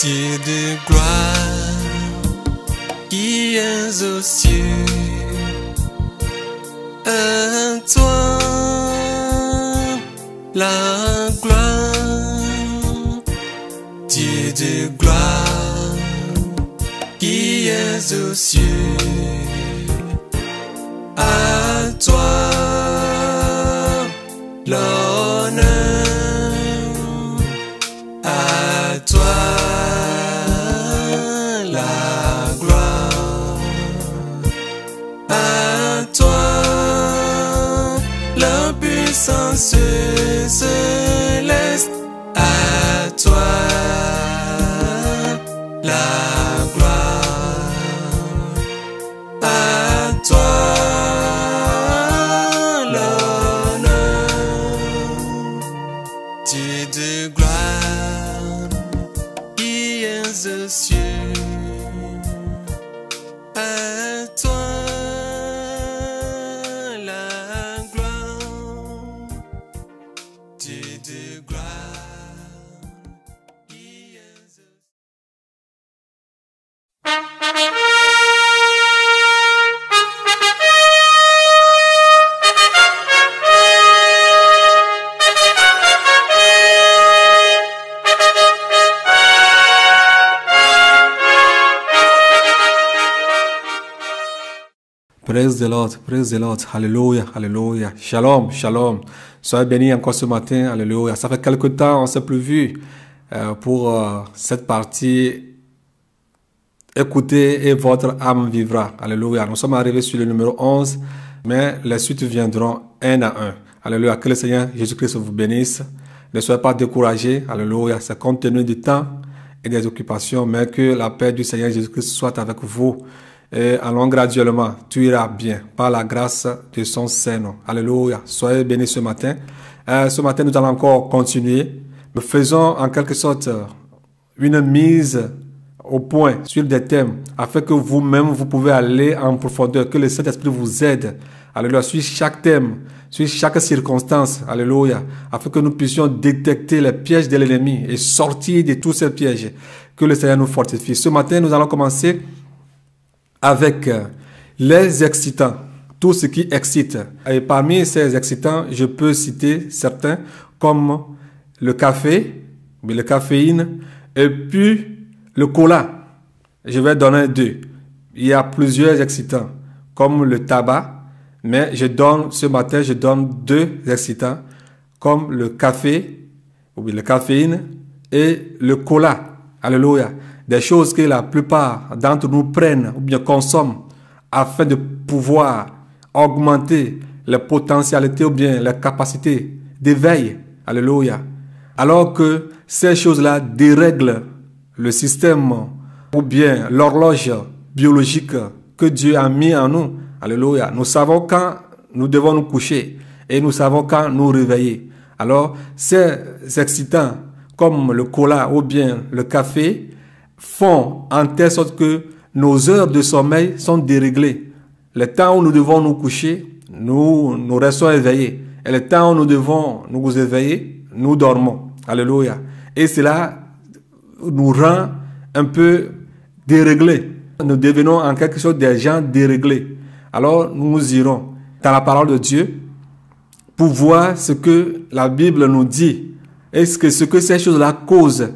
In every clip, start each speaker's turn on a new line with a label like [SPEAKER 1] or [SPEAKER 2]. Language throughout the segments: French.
[SPEAKER 1] Dieu de gloire, qui es aux cieux, à toi la gloire. Dieu de gloire, qui es aux cieux, à toi l'honneur, à toi la gloire, à toi la puissance céleste, à toi la gloire, à toi l'honneur. Dieu de gloire, qui es aux cieux, à toi la gloire. Dieu de gloire, qui es aux cieux.
[SPEAKER 2] Praise the Lord, Alléluia, Alléluia, Shalom, Shalom. Soyez bénis encore ce matin, Alléluia. Ça fait quelque temps, on ne s'est plus vu pour cette partie. Écoutez et votre âme vivra, Alléluia. Nous sommes arrivés sur le numéro 11, mais les suites viendront un à un. Alléluia, que le Seigneur Jésus-Christ vous bénisse. Ne soyez pas découragés, Alléluia. C'est compte tenu du temps et des occupations, mais que la paix du Seigneur Jésus-Christ soit avec vous. Et allons graduellement, tout ira bien, par la grâce de son Saint-Nom. Alléluia. Soyez bénis ce matin. Ce matin, nous allons encore continuer. Nous faisons en quelque sorte une mise au point sur des thèmes, afin que vous-même, vous pouvez aller en profondeur, que le Saint-Esprit vous aide. Alléluia. Sur chaque thème, sur chaque circonstance. Alléluia. Afin que nous puissions détecter les pièges de l'ennemi et sortir de tous ces pièges. Que le Seigneur nous fortifie. Ce matin, nous allons commencer avec les excitants, tout ce qui excite. Et parmi ces excitants, je peux citer certains comme le café, le caféine, et puis le cola. Je vais donner deux. Il y a plusieurs excitants, comme le tabac, mais ce matin, je donne deux excitants, comme le café, ou bien le caféine, et le cola. Alléluia. Des choses que la plupart d'entre nous prennent ou bien consomment afin de pouvoir augmenter les potentialités ou bien les capacités d'éveil. Alléluia. Alors que ces choses-là dérèglent le système ou bien l'horloge biologique que Dieu a mis en nous. Alléluia. Nous savons quand nous devons nous coucher et nous savons quand nous réveiller. Alors, ces excitants comme le cola ou bien le café font en telle sorte que nos heures de sommeil sont déréglées. Le temps où nous devons nous coucher, nous restons éveillés. Et le temps où nous devons nous éveiller, nous dormons. Alléluia. Et cela nous rend un peu déréglés. Nous devenons en quelque sorte des gens déréglés. Alors nous irons dans la parole de Dieu pour voir ce que la Bible nous dit. Est-ce que ce que ces choses-là causent,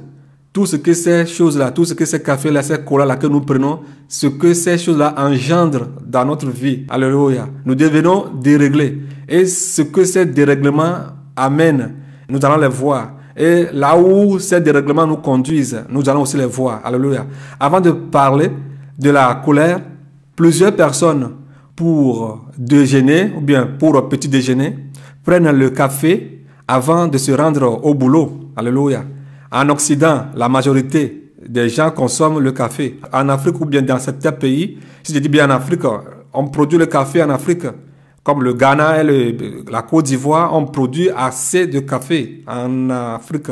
[SPEAKER 2] tout ce que ces choses-là, tout ce que ces cafés-là, ces colas-là que nous prenons, ce que ces choses-là engendrent dans notre vie. Alléluia. Nous devenons déréglés. Et ce que ces dérèglements amènent, nous allons les voir. Et là où ces dérèglements nous conduisent, nous allons aussi les voir. Alléluia. Avant de parler de la colère, plusieurs personnes, pour déjeuner ou bien pour petit déjeuner, prennent le café avant de se rendre au boulot. Alléluia. En Occident, la majorité des gens consomment le café. En Afrique ou bien dans certains pays, si je dis bien en Afrique, on produit le café en Afrique. Comme le Ghana et la Côte d'Ivoire, on produit assez de café en Afrique.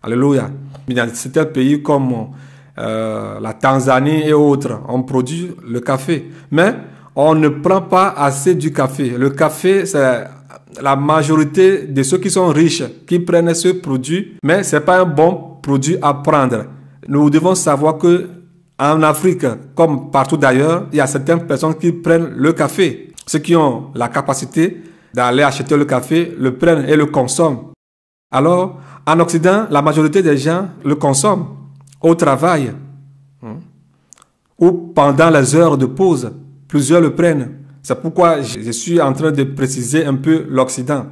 [SPEAKER 2] Alléluia. Mais dans certains pays comme la Tanzanie et autres, on produit le café. Mais on ne prend pas assez du café. Le café, c'est la majorité de ceux qui sont riches qui prennent ce produit, mais ce n'est pas un bon produit à prendre. Nous devons savoir que en Afrique, comme partout d'ailleurs, il y a certaines personnes qui prennent le café. Ceux qui ont la capacité d'aller acheter le café, le prennent et le consomment. Alors, en Occident, la majorité des gens le consomment au travail ou pendant les heures de pause. Plusieurs le prennent. C'est pourquoi je suis en train de préciser un peu l'Occident.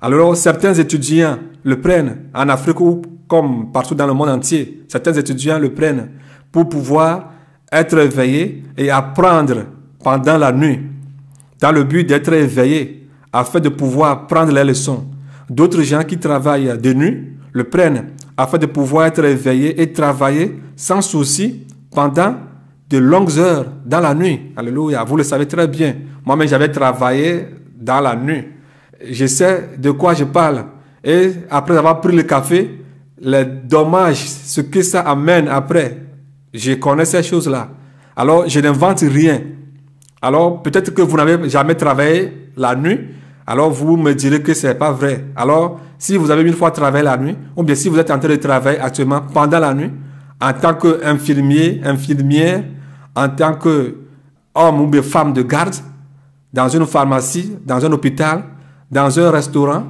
[SPEAKER 2] Alors, certains étudiants le prennent en Afrique ou comme partout dans le monde entier. Certains étudiants le prennent pour pouvoir être éveillés et apprendre pendant la nuit, dans le but d'être éveillés, afin de pouvoir prendre les leçons. D'autres gens qui travaillent de nuit le prennent afin de pouvoir être éveillés et travailler sans souci pendant de longues heures dans la nuit. Alléluia, vous le savez très bien. Moi-même, j'avais travaillé dans la nuit. Je sais de quoi je parle. Et après avoir pris le café, les dommages, ce que ça amène après, je connais ces choses-là. Alors, je n'invente rien. Alors, peut-être que vous n'avez jamais travaillé la nuit. Alors, vous me direz que ce n'est pas vrai. Alors, si vous avez une fois travaillé la nuit, ou bien si vous êtes en train de travailler actuellement pendant la nuit, en tant qu'infirmier, infirmière, en tant qu'homme ou bien femme de garde, dans une pharmacie, dans un hôpital, dans un restaurant,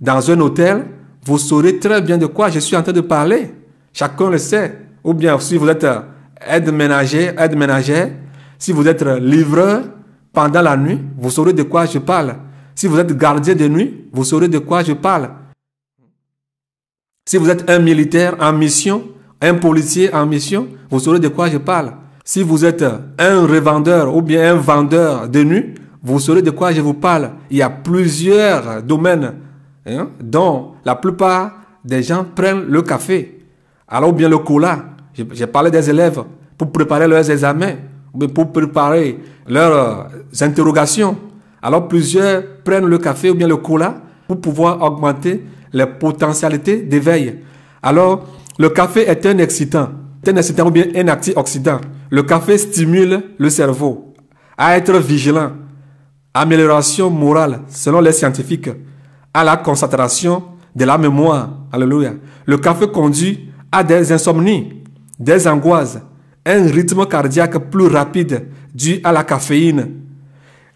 [SPEAKER 2] dans un hôtel, vous saurez très bien de quoi je suis en train de parler. Chacun le sait. Ou bien si vous êtes aide-ménagère, si vous êtes livreur pendant la nuit, vous saurez de quoi je parle. Si vous êtes gardien de nuit, vous saurez de quoi je parle. Si vous êtes un militaire en mission, un policier en mission, vous saurez de quoi je parle. Si vous êtes un revendeur ou bien un vendeur de nuit, vous saurez de quoi je vous parle. Il y a plusieurs domaines dont la plupart des gens prennent le café. Alors, ou bien le cola. J'ai parlé des élèves pour préparer leurs examens, ou bien pour préparer leurs interrogations. Alors, plusieurs prennent le café ou bien le cola pour pouvoir augmenter les potentialités d'éveil. Alors, le café est un excitant ou bien un antioxydant. Le café stimule le cerveau à être vigilant, amélioration morale selon les scientifiques, à la concentration de la mémoire. Alléluia. Le café conduit à des insomnies, des angoisses, un rythme cardiaque plus rapide dû à la caféine.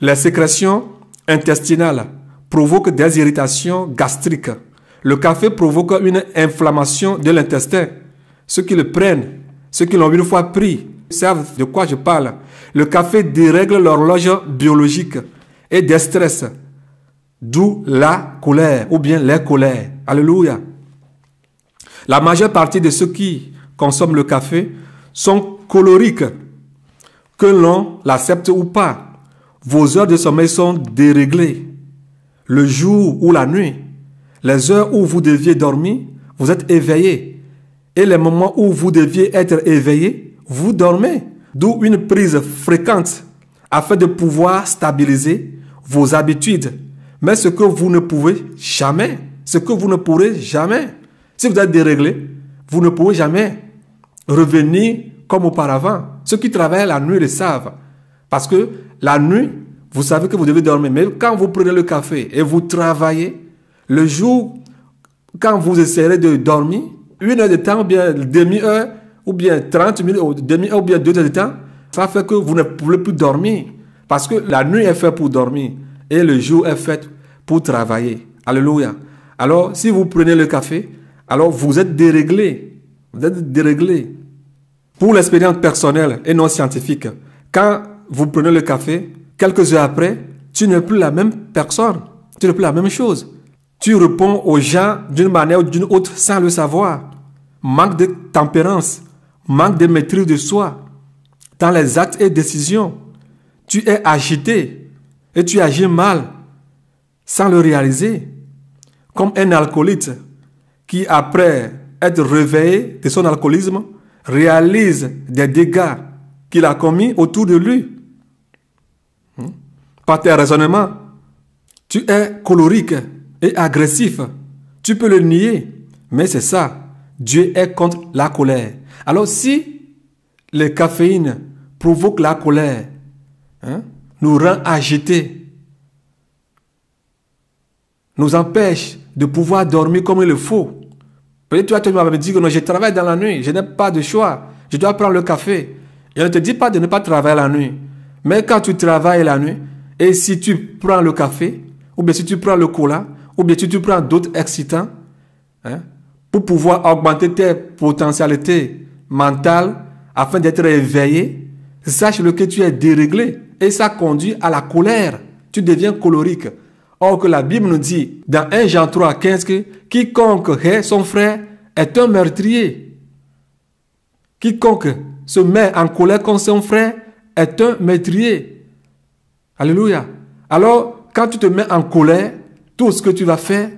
[SPEAKER 2] Les sécrétions intestinales provoquent des irritations gastriques. Le café provoque une inflammation de l'intestin. Ceux qui le prennent, ceux qui l'ont une fois pris, savent de quoi je parle. Le café dérègle l'horloge biologique et déstresse, d'où la colère ou bien les colères. Alléluia. La majeure partie de ceux qui consomment le café sont colériques, que l'on l'accepte ou pas. Vos heures de sommeil sont déréglées. Le jour ou la nuit, les heures où vous deviez dormir, vous êtes éveillé. Et les moments où vous deviez être éveillé, vous dormez. D'où une prise fréquente afin de pouvoir stabiliser vos habitudes. Mais ce que vous ne pouvez jamais, ce que vous ne pourrez jamais, si vous êtes déréglé, vous ne pouvez jamais revenir comme auparavant. Ceux qui travaillent la nuit le savent. Parce que la nuit, vous savez que vous devez dormir. Mais quand vous prenez le café et vous travaillez, le jour, quand vous essayerez de dormir, 1 heure de temps, ou bien demi-heure, ou bien 30 minutes, ou demi-heure, ou bien 2 heures de temps, ça fait que vous ne pouvez plus dormir. Parce que la nuit est faite pour dormir et le jour est fait pour travailler. Alléluia. Alors, si vous prenez le café, alors vous êtes déréglé. Vous êtes déréglé. Pour l'expérience personnelle et non scientifique, quand vous prenez le café, quelques heures après, tu n'es plus la même personne. Tu n'es plus la même chose. Tu réponds aux gens d'une manière ou d'une autre sans le savoir. Manque de tempérance, manque de maîtrise de soi dans les actes et décisions. Tu es agité et tu agis mal sans le réaliser. Comme un alcoolique qui, après être réveillé de son alcoolisme, réalise des dégâts qu'il a commis autour de lui. Par tes raisonnements, tu es colérique et agressif. Tu peux le nier, mais c'est ça. Dieu est contre la colère. Alors si le caféine provoque la colère, nous rend agités, nous empêche de pouvoir dormir comme il le faut, Peut-être tu vas me dire que non, je travaille dans la nuit, je n'ai pas de choix, je dois prendre le café. Et on ne te dit pas de ne pas travailler la nuit. Mais quand tu travailles la nuit, et si tu prends le café, ou bien si tu prends le cola, ou bien si tu prends d'autres excitants, hein, pour pouvoir augmenter tes potentialités mentales, afin d'être éveillé, sache que tu es déréglé. Et ça conduit à la colère. Tu deviens colérique. Or que la Bible nous dit, dans 1 Jean 3, 15, que quiconque hait son frère est un meurtrier. Quiconque se met en colère contre son frère est un meurtrier. Alléluia. Alors, quand tu te mets en colère, tout ce que tu vas faire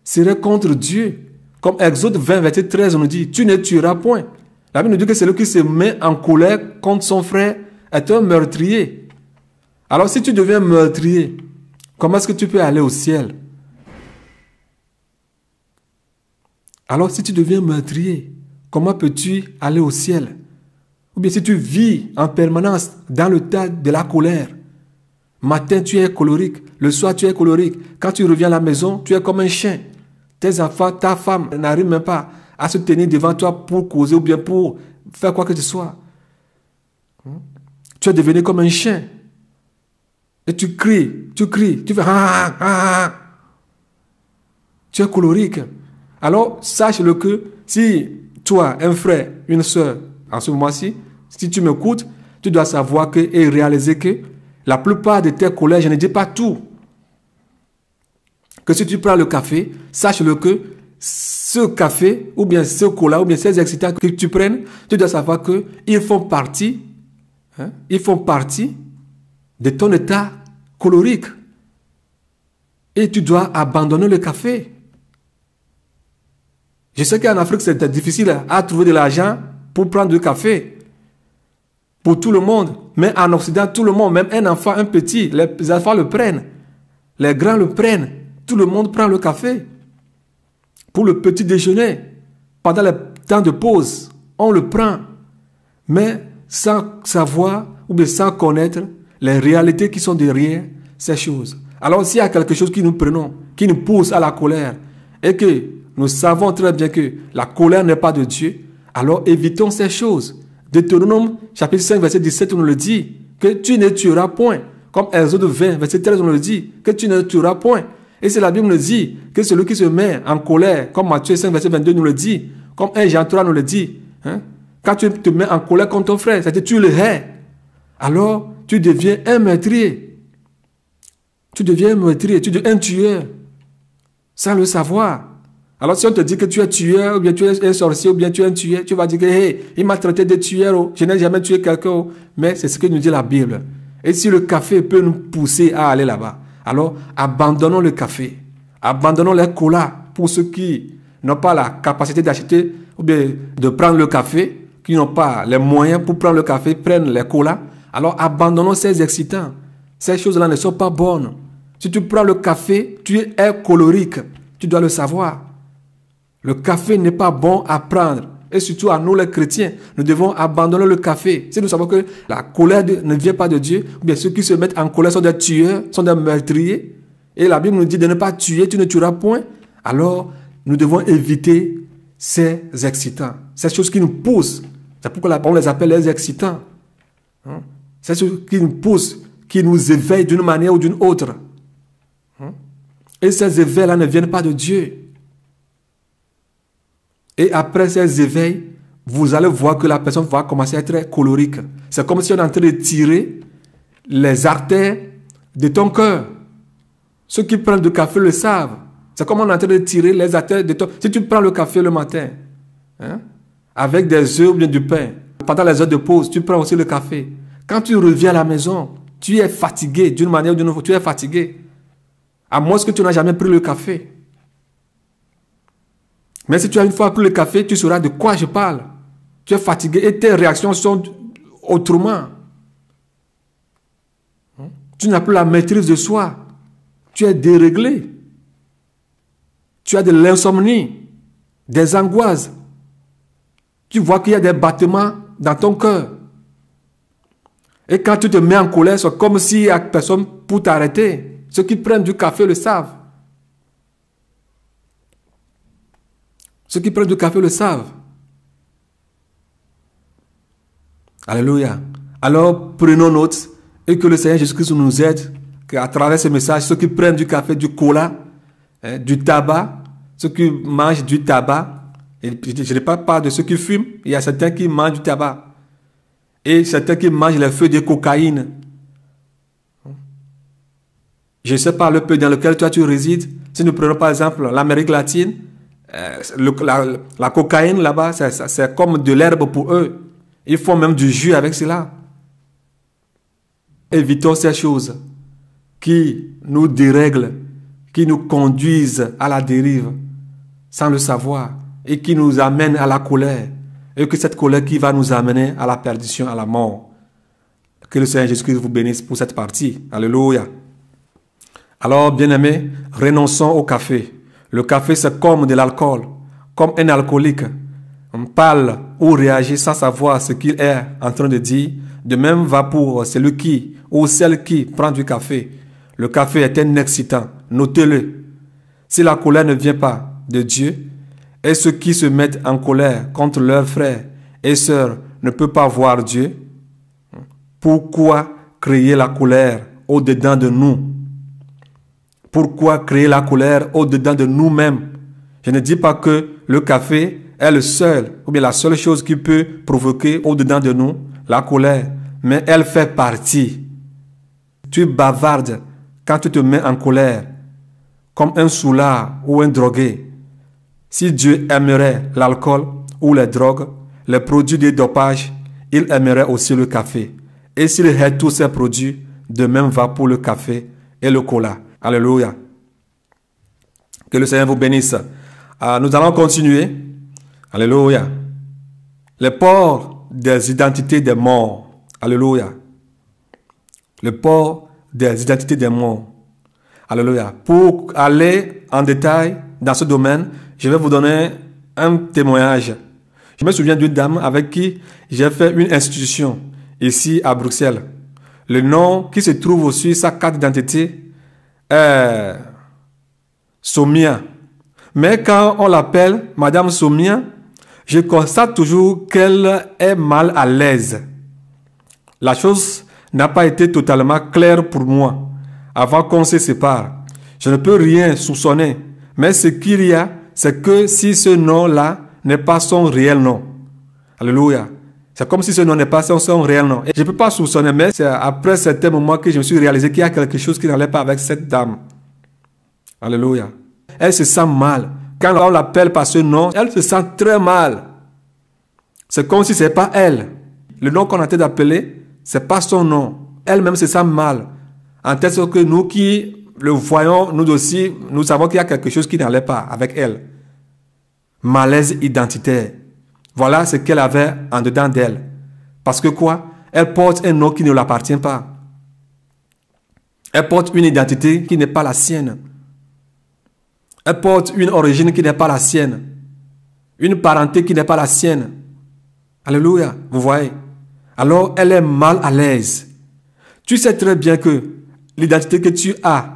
[SPEAKER 2] serait contre Dieu. Comme Exode 20, verset 13, on nous dit, tu ne tueras point. La Bible nous dit que celui qui se met en colère contre son frère est un meurtrier. Alors, si tu deviens meurtrier, comment est-ce que tu peux aller au ciel? Alors, si tu deviens meurtrier, comment peux-tu aller au ciel? Ou bien si tu vis en permanence dans le tas de la colère, matin tu es colérique, le soir tu es colérique, quand tu reviens à la maison, tu es comme un chien. Tes enfants, ta femme n'arrivent même pas à se tenir devant toi pour causer ou bien pour faire quoi que ce soit. Tu es devenu comme un chien. Et tu cries, tu fais ah, ah, ah. Tu es colérique. Alors, sache-le que si toi, un frère, une soeur, en ce moment-ci, si tu m'écoutes, tu dois savoir que et réaliser que la plupart de tes colères, je ne dis pas tout. Que si tu prends le café, sache-le que ce café, ou bien ce cola, ou bien ces excitants que tu prennes, tu dois savoir qu'ils font partie, ils font partie de ton état colérique. Et tu dois abandonner le café. Je sais qu'en Afrique, c'est difficile à trouver de l'argent pour prendre du café. Pour tout le monde. Mais en Occident, tout le monde, même un enfant, un petit, les enfants le prennent. Les grands le prennent. Tout le monde prend le café. Pour le petit déjeuner, pendant le temps de pause, on le prend. Mais sans savoir ou bien sans connaître les réalités qui sont derrière ces choses. Alors s'il y a quelque chose que nous prenons, qui nous pousse à la colère, et que nous savons très bien que la colère n'est pas de Dieu, alors évitons ces choses. Deutéronome chapitre 5 verset 17 on nous le dit, que tu ne tueras point. Comme Exode 20 verset 13 on nous le dit, que tu ne tueras point. Et c'est la Bible nous dit que celui qui se met en colère, comme Matthieu 5 verset 22 nous le dit, comme 1 Jean 3 nous le dit, quand tu te mets en colère contre ton frère, c'est-à-dire tu le hais, alors tu deviens un meurtrier. Tu deviens un meurtrier, tu deviens un tueur, sans le savoir. Alors si on te dit que tu es tueur, ou bien tu es un sorcier, ou bien tu es un tueur, tu vas dire que hey, il m'a traité de tueur, oh, je n'ai jamais tué quelqu'un, oh. Mais c'est ce que nous dit la Bible. Et si le café peut nous pousser à aller là-bas, alors abandonnons le café, abandonnons les colas pour ceux qui n'ont pas la capacité d'acheter ou bien de prendre le café, qui n'ont pas les moyens pour prendre le café, prennent les colas. Alors abandonnons ces excitants. Ces choses-là ne sont pas bonnes. Si tu prends le café, tu es colérique. Tu dois le savoir. Le café n'est pas bon à prendre. Et surtout à nous les chrétiens, nous devons abandonner le café. Si nous savons que la colère ne vient pas de Dieu, ou bien ceux qui se mettent en colère sont des tueurs, sont des meurtriers, et la Bible nous dit de ne pas tuer, tu ne tueras point, alors nous devons éviter ces excitants. Ces choses qui nous poussent. C'est pourquoi on les appelle les excitants. Ces choses qui nous poussent, qui nous éveillent d'une manière ou d'une autre. Et ces éveils-là ne viennent pas de Dieu. Et après ces éveils, vous allez voir que la personne va commencer à être colérique. C'est comme si on est en train de tirer les artères de ton cœur. Ceux qui prennent du café le savent. C'est comme on est en train de tirer les artères de ton... Si tu prends le café le matin, avec des œufs ou bien du pain, pendant les heures de pause, tu prends aussi le café. Quand tu reviens à la maison, tu es fatigué d'une manière ou d'une autre. Tu es fatigué. À moins que tu n'as jamais pris le café. Mais si tu as une fois pris le café, tu sauras de quoi je parle. Tu es fatigué et tes réactions sont autrement. Tu n'as plus la maîtrise de soi. Tu es déréglé. Tu as de l'insomnie, des angoisses. Tu vois qu'il y a des battements dans ton cœur. Et quand tu te mets en colère, c'est comme s'il n'y a personne pour t'arrêter. Ceux qui prennent du café le savent. Ceux qui prennent du café le savent. Alléluia. Alors, prenons note et que le Seigneur Jésus-Christ nous aide qu'à travers ce message, ceux qui prennent du café, du cola, du tabac, ceux qui mangent du tabac, et je ne parle pas de ceux qui fument, il y a certains qui mangent du tabac et certains qui mangent les feuilles de cocaïne. Je ne sais pas le pays dans lequel toi tu résides. Si nous prenons par exemple l'Amérique latine, la cocaïne là-bas, c'est comme de l'herbe pour eux. Ils font même du jus avec cela. Évitons ces choses qui nous dérèglent, qui nous conduisent à la dérive sans le savoir et qui nous amènent à la colère. Et que cette colère qui va nous amener à la perdition, à la mort. Que le Seigneur Jésus-Christ vous bénisse pour cette partie. Alléluia. Alors, bien-aimés, renonçons au café. Le café, c'est comme de l'alcool, comme un alcoolique. On parle ou réagit sans savoir ce qu'il est en train de dire. De même va pour celui qui ou celle qui prend du café. Le café est un excitant. Notez-le. Si la colère ne vient pas de Dieu, et ceux qui se mettent en colère contre leurs frères et sœurs ne peuvent pas voir Dieu, pourquoi créer la colère au-dedans de nous? Pourquoi créer la colère au-dedans de nous-mêmes? Je ne dis pas que le café est le seul, ou bien la seule chose qui peut provoquer au-dedans de nous la colère, mais elle fait partie. Tu bavardes quand tu te mets en colère, comme un soulard ou un drogué. Si Dieu aimerait l'alcool ou les drogues, les produits de dopage, il aimerait aussi le café. Et s'il hait tous ces produits, de même va pour le café et le cola. Alléluia. Que le Seigneur vous bénisse. Nous allons continuer. Alléluia. Le port des identités des morts. Alléluia. Le port des identités des morts. Alléluia. Pour aller en détail dans ce domaine, je vais vous donner un témoignage. Je me souviens d'une dame avec qui j'ai fait une institution ici à Bruxelles. Le nom qui se trouve aussi sur sa carte d'identité est Somia. Mais quand on l'appelle Madame Somia, je constate toujours qu'elle est mal à l'aise. La chose n'a pas été totalement claire pour moi avant qu'on se sépare. Je ne peux rien soupçonner, mais ce qu'il y a, c'est que si ce nom-là n'est pas son réel nom. Alléluia. C'est comme si ce nom n'est pas son réel nom. Et je ne peux pas soupçonner, mais c'est après certains moments que je me suis réalisé qu'il y a quelque chose qui n'allait pas avec cette dame. Alléluia. Elle se sent mal. Quand on l'appelle par ce nom, elle se sent très mal. C'est comme si ce n'est pas elle. Le nom qu'on a été d'appeler, ce n'est pas son nom. Elle-même se sent mal. En telle sorte que nous qui le voyons, nous aussi, nous savons qu'il y a quelque chose qui n'allait pas avec elle. Malaise identitaire. Voilà ce qu'elle avait en dedans d'elle. Parce que quoi? Elle porte un nom qui ne l'appartient pas. Elle porte une identité qui n'est pas la sienne. Elle porte une origine qui n'est pas la sienne. Une parenté qui n'est pas la sienne. Alléluia. Vous voyez? Alors, elle est mal à l'aise. Tu sais très bien que l'identité que tu as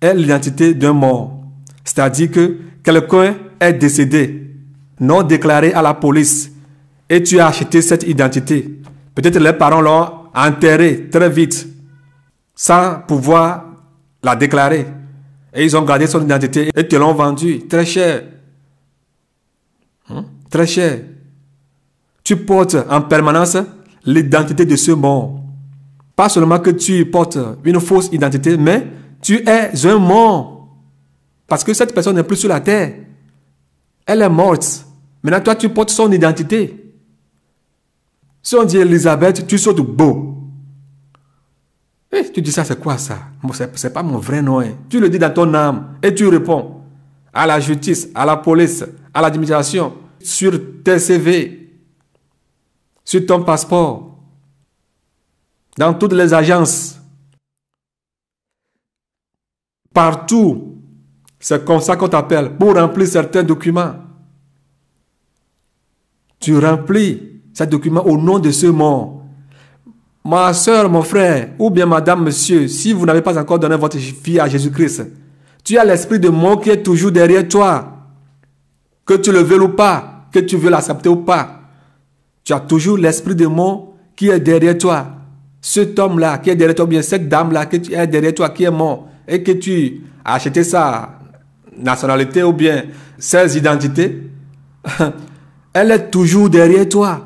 [SPEAKER 2] est l'identité d'un mort. C'est-à-dire que quelqu'un est décédé, non déclaré à la police, et tu as acheté cette identité. Peut-être les parents l'ont enterré très vite, sans pouvoir la déclarer. Et ils ont gardé son identité et te l'ont vendue très cher. Très cher. Tu portes en permanence l'identité de ce mort. Pas seulement que tu portes une fausse identité, mais tu es un mort. Parce que cette personne n'est plus sur la terre. Elle est morte. Maintenant, toi, tu portes son identité. Si on dit Elisabeth, tu sautes beau. Et tu dis ça, c'est quoi ça? C'est pas mon vrai nom. Hein. Tu le dis dans ton âme et tu réponds à la justice, à la police, à l'administration, sur tes CV, sur ton passeport, dans toutes les agences. Partout, c'est comme ça qu'on t'appelle pour remplir certains documents. Tu remplis ces documents au nom de ce mort. Ma soeur, mon frère, ou bien madame, monsieur, si vous n'avez pas encore donné votre fille à Jésus-Christ, tu as l'esprit de mort qui est toujours derrière toi. Que tu le veuilles ou pas, que tu veux l'accepter ou pas, tu as toujours l'esprit de mort qui est derrière toi. Cet homme-là qui est derrière toi, bien cette dame-là qui est derrière toi, qui est mort, et que tu as acheté sa nationalité ou bien ses identités, elle est toujours derrière toi.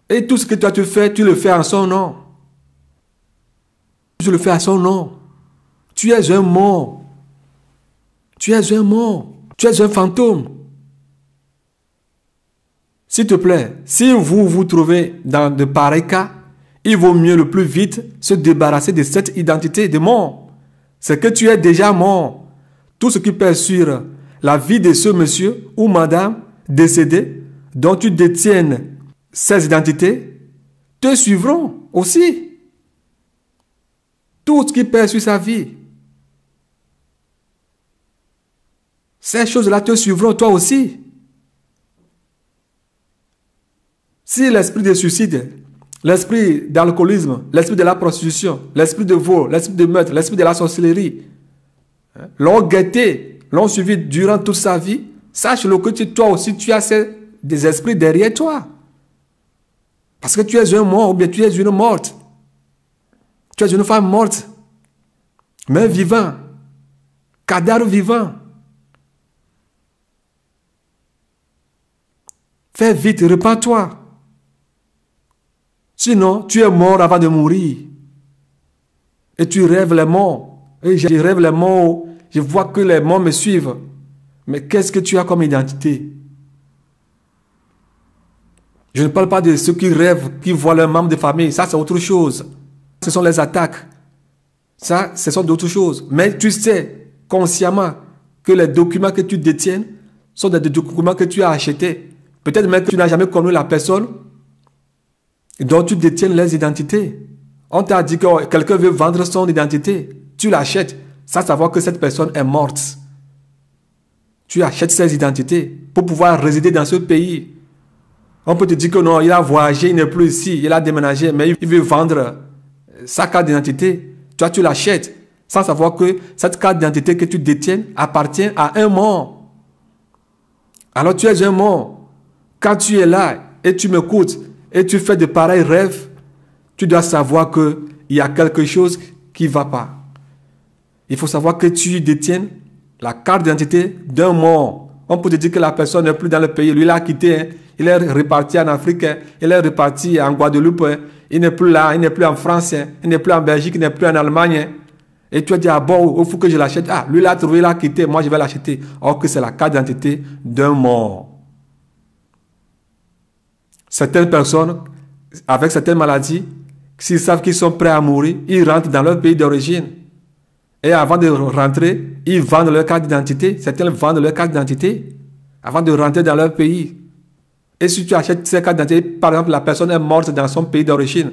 [SPEAKER 2] Et tout ce que toi tu fais, tu le fais en son nom. Tu le fais à son nom. Tu es un mort. Tu es un mort. Tu es un fantôme. S'il te plaît, si vous vous trouvez dans de pareils cas, il vaut mieux le plus vite se débarrasser de cette identité de mort. C'est que tu es déjà mort. Tout ce qui pèse sur la vie de ce monsieur ou madame décédé, dont tu détiennes ces identités, te suivront aussi. Tout ce qui pèse sur sa vie. Ces choses-là te suivront toi aussi. Si l'esprit de suicide, l'esprit d'alcoolisme, l'esprit de la prostitution, l'esprit de vol, l'esprit de meurtre, l'esprit de la sorcellerie, l'ont guetté, l'ont suivi durant toute sa vie, sache-le que toi aussi tu as des esprits derrière toi. Parce que tu es un mort ou bien tu es une morte. Tu es une femme morte, mais vivant, cadavre vivant. Fais vite, repens-toi. Sinon, tu es mort avant de mourir. Et tu rêves les morts. Et je rêve les morts. Je vois que les morts me suivent. Mais qu'est-ce que tu as comme identité? Je ne parle pas de ceux qui rêvent, qui voient leurs membres de famille. Ça, c'est autre chose. Ce sont les attaques. Ça, ce sont d'autres choses. Mais tu sais consciemment que les documents que tu détiens sont des documents que tu as achetés. Peut-être même que tu n'as jamais connu la personne dont tu détiens les identités. On t'a dit que quelqu'un veut vendre son identité. Tu l'achètes sans savoir que cette personne est morte. Tu achètes ses identités pour pouvoir résider dans ce pays. On peut te dire que non, il a voyagé, il n'est plus ici, il a déménagé, mais il veut vendre sa carte d'identité. Toi, tu l'achètes sans savoir que cette carte d'identité que tu détiens appartient à un mort. Alors tu es un mort. Quand tu es là et tu m'écoutes et tu fais de pareils rêves, tu dois savoir qu'il y a quelque chose qui ne va pas. Il faut savoir que tu détiens la carte d'identité d'un mort. On peut te dire que la personne n'est plus dans le pays. Lui, il a quitté. Hein. Il est reparti en Afrique. Hein. Il est reparti en Guadeloupe. Hein. Il n'est plus là. Il n'est plus en France. Hein. Il n'est plus en Belgique. Il n'est plus en Allemagne. Hein. Et tu as dit, ah bon, il faut que je l'achète. Ah, lui, il a trouvé, il a quitté. Moi, je vais l'acheter. Or que c'est la carte d'identité d'un mort. Certaines personnes, avec certaines maladies, s'ils savent qu'ils sont prêts à mourir, ils rentrent dans leur pays d'origine. Et avant de rentrer, ils vendent leur carte d'identité. Certains vendent leur carte d'identité avant de rentrer dans leur pays. Et si tu achètes ces cartes d'identité, par exemple, la personne est morte dans son pays d'origine.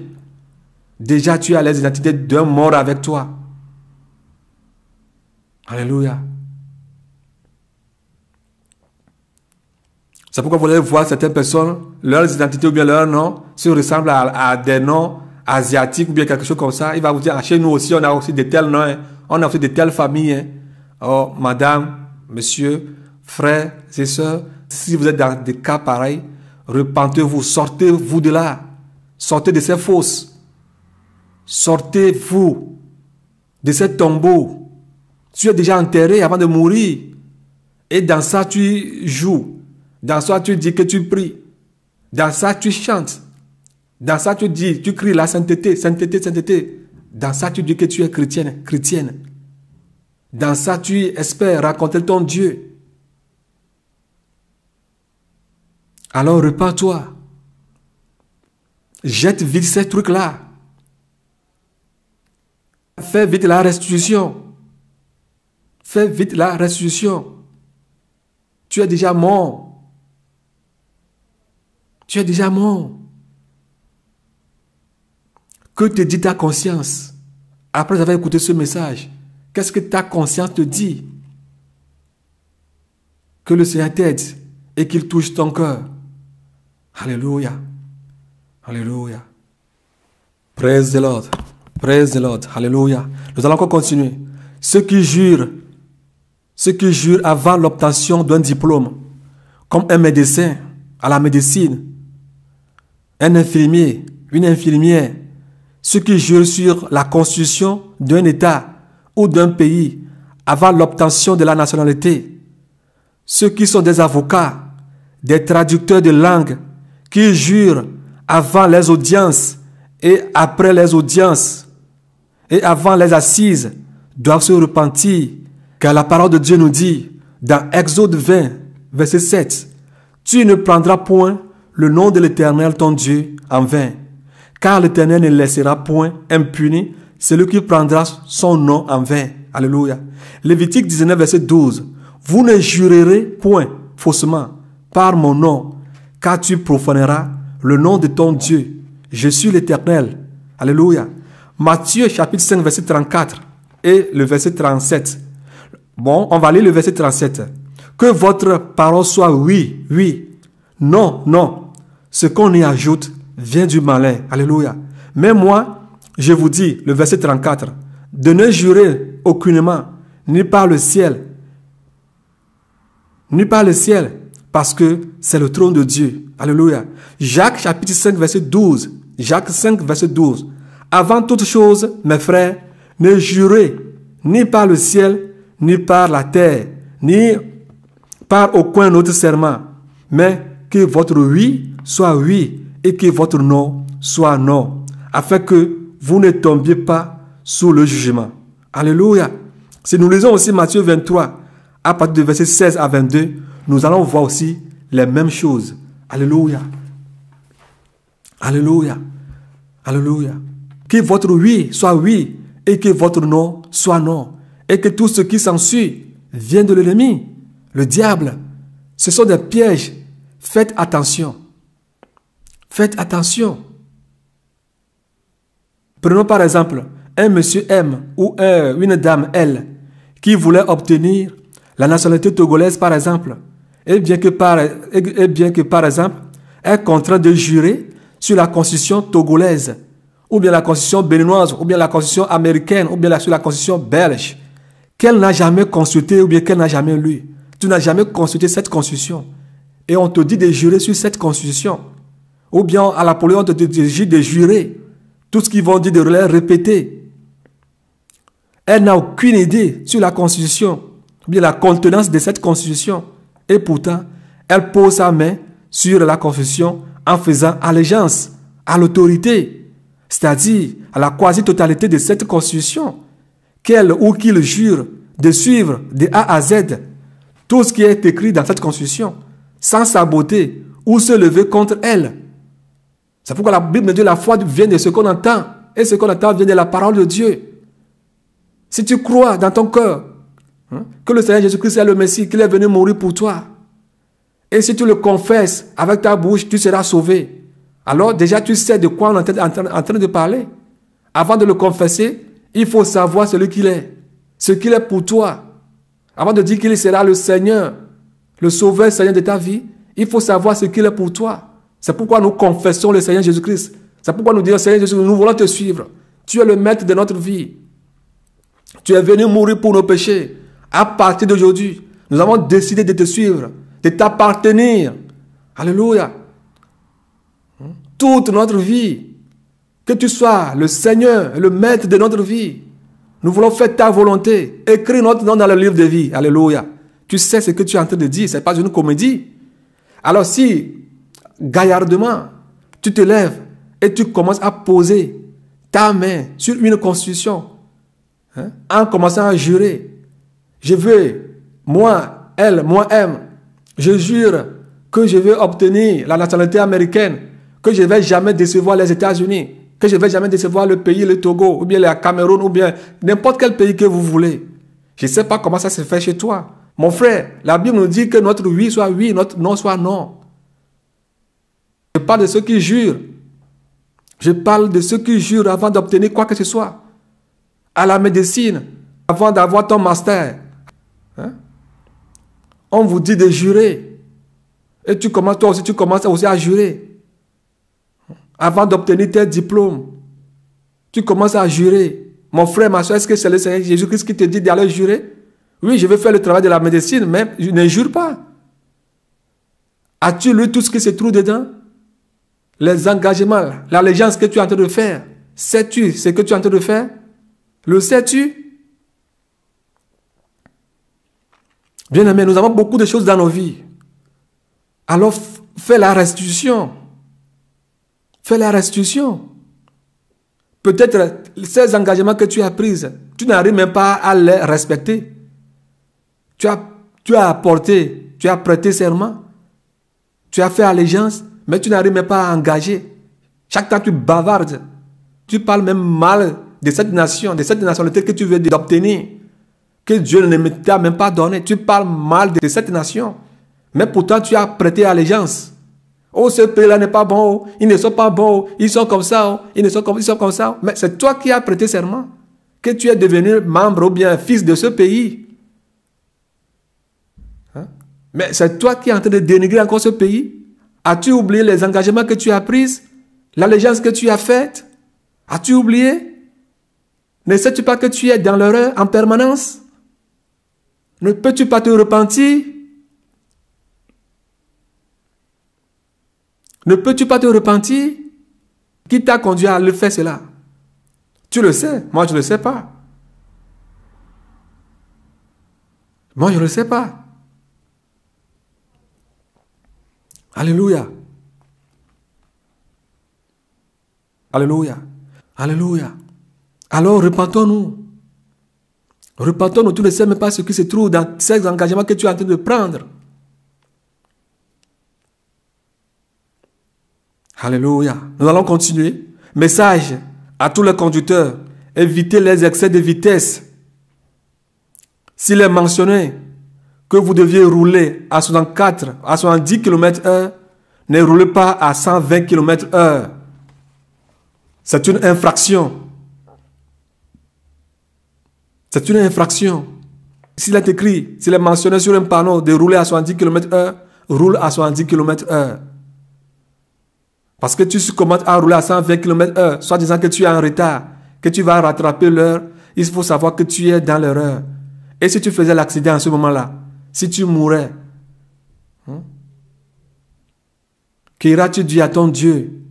[SPEAKER 2] Déjà, tu as les identités d'un mort avec toi. Alléluia. C'est pourquoi vous allez voir certaines personnes, leurs identités ou bien leurs noms se ressemblent à des noms asiatiques ou bien quelque chose comme ça. Il va vous dire, ah, chez nous aussi, on a aussi de tels noms. Hein. On a aussi de telles familles. Hein. Oh, madame, monsieur, frères et sœurs, si vous êtes dans des cas pareils, repentez-vous, sortez-vous de là. Sortez de ces fosses. Sortez-vous de ces tombeaux. Tu es déjà enterré avant de mourir. Et dans ça, tu joues. Dans ça, tu dis que tu pries. Dans ça, tu chantes. Dans ça, tu dis, tu cries la sainteté, sainteté, sainteté. Dans ça, tu dis que tu es chrétienne, chrétienne. Dans ça, tu espères rencontrer ton Dieu. Alors, repens-toi. Jette vite ces trucs-là. Fais vite la restitution. Fais vite la restitution. Tu es déjà mort. Tu es déjà mort. Que te dit ta conscience après avoir écouté ce message? Qu'est-ce que ta conscience te dit? Que le Seigneur t'aide et qu'il touche ton cœur. Alléluia. Alléluia. Praise the Lord. Praise the Lord. Alléluia. Nous allons encore continuer. Ceux qui jurent avant l'obtention d'un diplôme, comme un médecin à la médecine, un infirmier, une infirmière, ceux qui jurent sur la constitution d'un État ou d'un pays avant l'obtention de la nationalité, ceux qui sont des avocats, des traducteurs de langue, qui jurent avant les audiences et après les audiences et avant les assises, doivent se repentir, car la parole de Dieu nous dit dans Exode 20, verset 7, « Tu ne prendras point le nom de l'Éternel ton Dieu en vain, car l'Éternel ne laissera point impuni celui qui prendra son nom en vain. » Alléluia. Lévitique 19, verset 12, « Vous ne jurerez point faussement par mon nom, car tu profaneras le nom de ton Dieu. Je suis l'Éternel. » Alléluia. Matthieu chapitre 5, verset 34 et le verset 37. Bon, on va lire le verset 37. « Que votre parole soit oui, oui, non, non. Ce qu'on y ajoute vient du malin. » Alléluia. Mais moi, je vous dis, le verset 34, de ne jurer aucunement, ni par le ciel, parce que c'est le trône de Dieu. Alléluia. Jacques chapitre 5, verset 12. Jacques 5, verset 12. Avant toute chose, mes frères, ne jurez ni par le ciel, ni par la terre, ni par aucun autre serment, mais que votre oui soit oui et que votre non soit non, afin que vous ne tombiez pas sous le jugement. Alléluia. Si nous lisons aussi Matthieu 23, à partir du verset 16 à 22, nous allons voir aussi les mêmes choses. Alléluia. Alléluia. Alléluia. Que votre oui soit oui et que votre non soit non. Et que tout ce qui s'ensuit vient de l'ennemi, le diable. Ce sont des pièges. Faites attention. Faites attention. Prenons par exemple un monsieur M ou une dame L qui voulait obtenir la nationalité togolaise par exemple, et bien que par exemple, est contraint de jurer sur la constitution togolaise, ou bien la constitution béninoise, ou bien la constitution américaine, ou bien sur la constitution belge, qu'elle n'a jamais consulté ou bien qu'elle n'a jamais lu. Tu n'as jamais consulté cette constitution. Et on te dit de jurer sur cette constitution. Ou bien à la police, on te dit de jurer. Tout ce qu'ils vont dire, de les répéter. Elle n'a aucune idée sur la constitution, ou bien la contenance de cette constitution. Et pourtant, elle pose sa main sur la constitution en faisant allégeance à l'autorité, c'est-à-dire à la quasi-totalité de cette constitution, qu'elle ou qu'il jure de suivre de A à Z tout ce qui est écrit dans cette constitution, sans saboter ou se lever contre elle. C'est pourquoi la Bible dit que la foi vient de ce qu'on entend, et ce qu'on entend vient de la parole de Dieu. Si tu crois dans ton cœur que le Seigneur Jésus-Christ est le Messie, qu'il est venu mourir pour toi, et si tu le confesses avec ta bouche, tu seras sauvé. Alors déjà tu sais de quoi on est en train de parler. Avant de le confesser, il faut savoir celui qu'il est, ce qu'il est pour toi. Avant de dire qu'il sera le Seigneur, le Sauveur, Seigneur de ta vie, il faut savoir ce qu'il est pour toi. C'est pourquoi nous confessons le Seigneur Jésus-Christ. C'est pourquoi nous disons, Seigneur Jésus, nous voulons te suivre. Tu es le maître de notre vie. Tu es venu mourir pour nos péchés. À partir d'aujourd'hui, nous avons décidé de te suivre, de t'appartenir. Alléluia. Toute notre vie, que tu sois le Seigneur, le maître de notre vie. Nous voulons faire ta volonté. Écris notre nom dans le livre de vie. Alléluia. Tu sais ce que tu es en train de dire. Ce n'est pas une comédie. Alors si, gaillardement, tu te lèves et tu commences à poser ta main sur une constitution, en commençant à jurer, je veux, moi, elle, moi, M, je jure que je vais obtenir la nationalité américaine, que je ne vais jamais décevoir les États-Unis, que je ne vais jamais décevoir le pays, le Togo, ou bien le Cameroun, ou bien n'importe quel pays que vous voulez. Je ne sais pas comment ça se fait chez toi. Mon frère, la Bible nous dit que notre oui soit oui, notre non soit non. Je parle de ceux qui jurent. Je parle de ceux qui jurent avant d'obtenir quoi que ce soit. À la médecine, avant d'avoir ton master. On vous dit de jurer. Et tu commences, toi aussi, tu commences aussi à jurer. Avant d'obtenir tes diplômes, tu commences à jurer. Mon frère, ma soeur, est-ce que c'est le Seigneur Jésus-Christ qui te dit d'aller jurer? Oui, je vais faire le travail de la médecine, mais je ne jure pas. As-tu lu tout ce qui se trouve dedans? Les engagements, l'allégeance que tu es en train de faire. Sais-tu ce que tu es en train de faire? Le sais-tu? Bien-aimé, nous avons beaucoup de choses dans nos vies. Alors, fais la restitution. Fais la restitution. Peut-être ces engagements que tu as pris, tu n'arrives même pas à les respecter. Tu as apporté, tu as prêté serment, tu as fait allégeance, mais tu n'arrives même pas à engager. Chaque temps tu bavardes, tu parles même mal de cette nation, de cette nationalité que tu veux d'obtenir, que Dieu ne t'a même pas donné. Tu parles mal de cette nation, mais pourtant tu as prêté allégeance. Oh, ce pays-là n'est pas bon, oh. Ils ne sont pas bons, oh. Ils sont comme ça, oh. Ils sont comme ça. Mais c'est toi qui as prêté serment, que tu es devenu membre ou bien fils de ce pays. Hein? Mais c'est toi qui es en train de dénigrer encore ce pays. As-tu oublié les engagements que tu as pris, l'allégeance que tu as faite? As-tu oublié? Ne sais-tu pas que tu es dans l'erreur en permanence? Ne peux-tu pas te repentir? Ne peux-tu pas te repentir? Qui t'a conduit à le faire cela? Tu le sais, moi je ne le sais pas. Moi je ne le sais pas. Alléluia. Alléluia. Alléluia. Alors repentons-nous. Repentons-nous, tu ne sais même pas ce qui se trouve dans ces engagements que tu es en train de prendre. Alléluia. Nous allons continuer. Message à tous les conducteurs. Évitez les excès de vitesse. S'il est mentionné que vous deviez rouler à 64, à 70 km/h, ne roulez pas à 120 km/h. C'est une infraction. C'est une infraction. S'il est écrit, s'il est mentionné sur un panneau de rouler à 70 km/h, roule à 70 km/h. Parce que tu commences à rouler à 120 km/h, soit disant que tu es en retard, que tu vas rattraper l'heure, il faut savoir que tu es dans l'erreur. Et si tu faisais l'accident à ce moment-là, si tu mourais, qu'iras-tu dire à ton Dieu?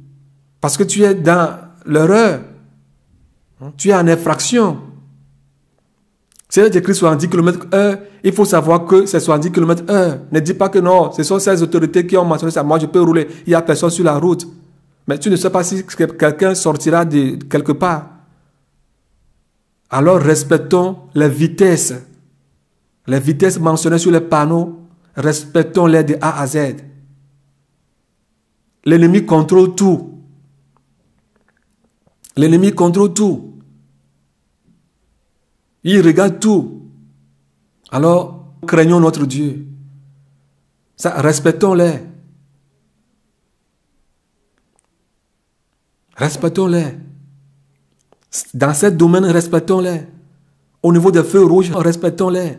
[SPEAKER 2] Parce que tu es dans l'erreur. Tu es en infraction. Si elle est écrit 70 km/h, il faut savoir que c'est 70 km/h. Ne dis pas que non, ce sont ces autorités qui ont mentionné ça. Moi, je peux rouler. Il n'y a personne sur la route. Mais tu ne sais pas si quelqu'un sortira de quelque part. Alors, respectons les vitesses. Les vitesses mentionnées sur les panneaux, respectons-les de A à Z. L'ennemi contrôle tout. L'ennemi contrôle tout. Il regarde tout. Alors, craignons notre Dieu. Ça, respectons-les. Respectons-les. Dans ce domaine, respectons-les. Au niveau des feux rouges, respectons-les.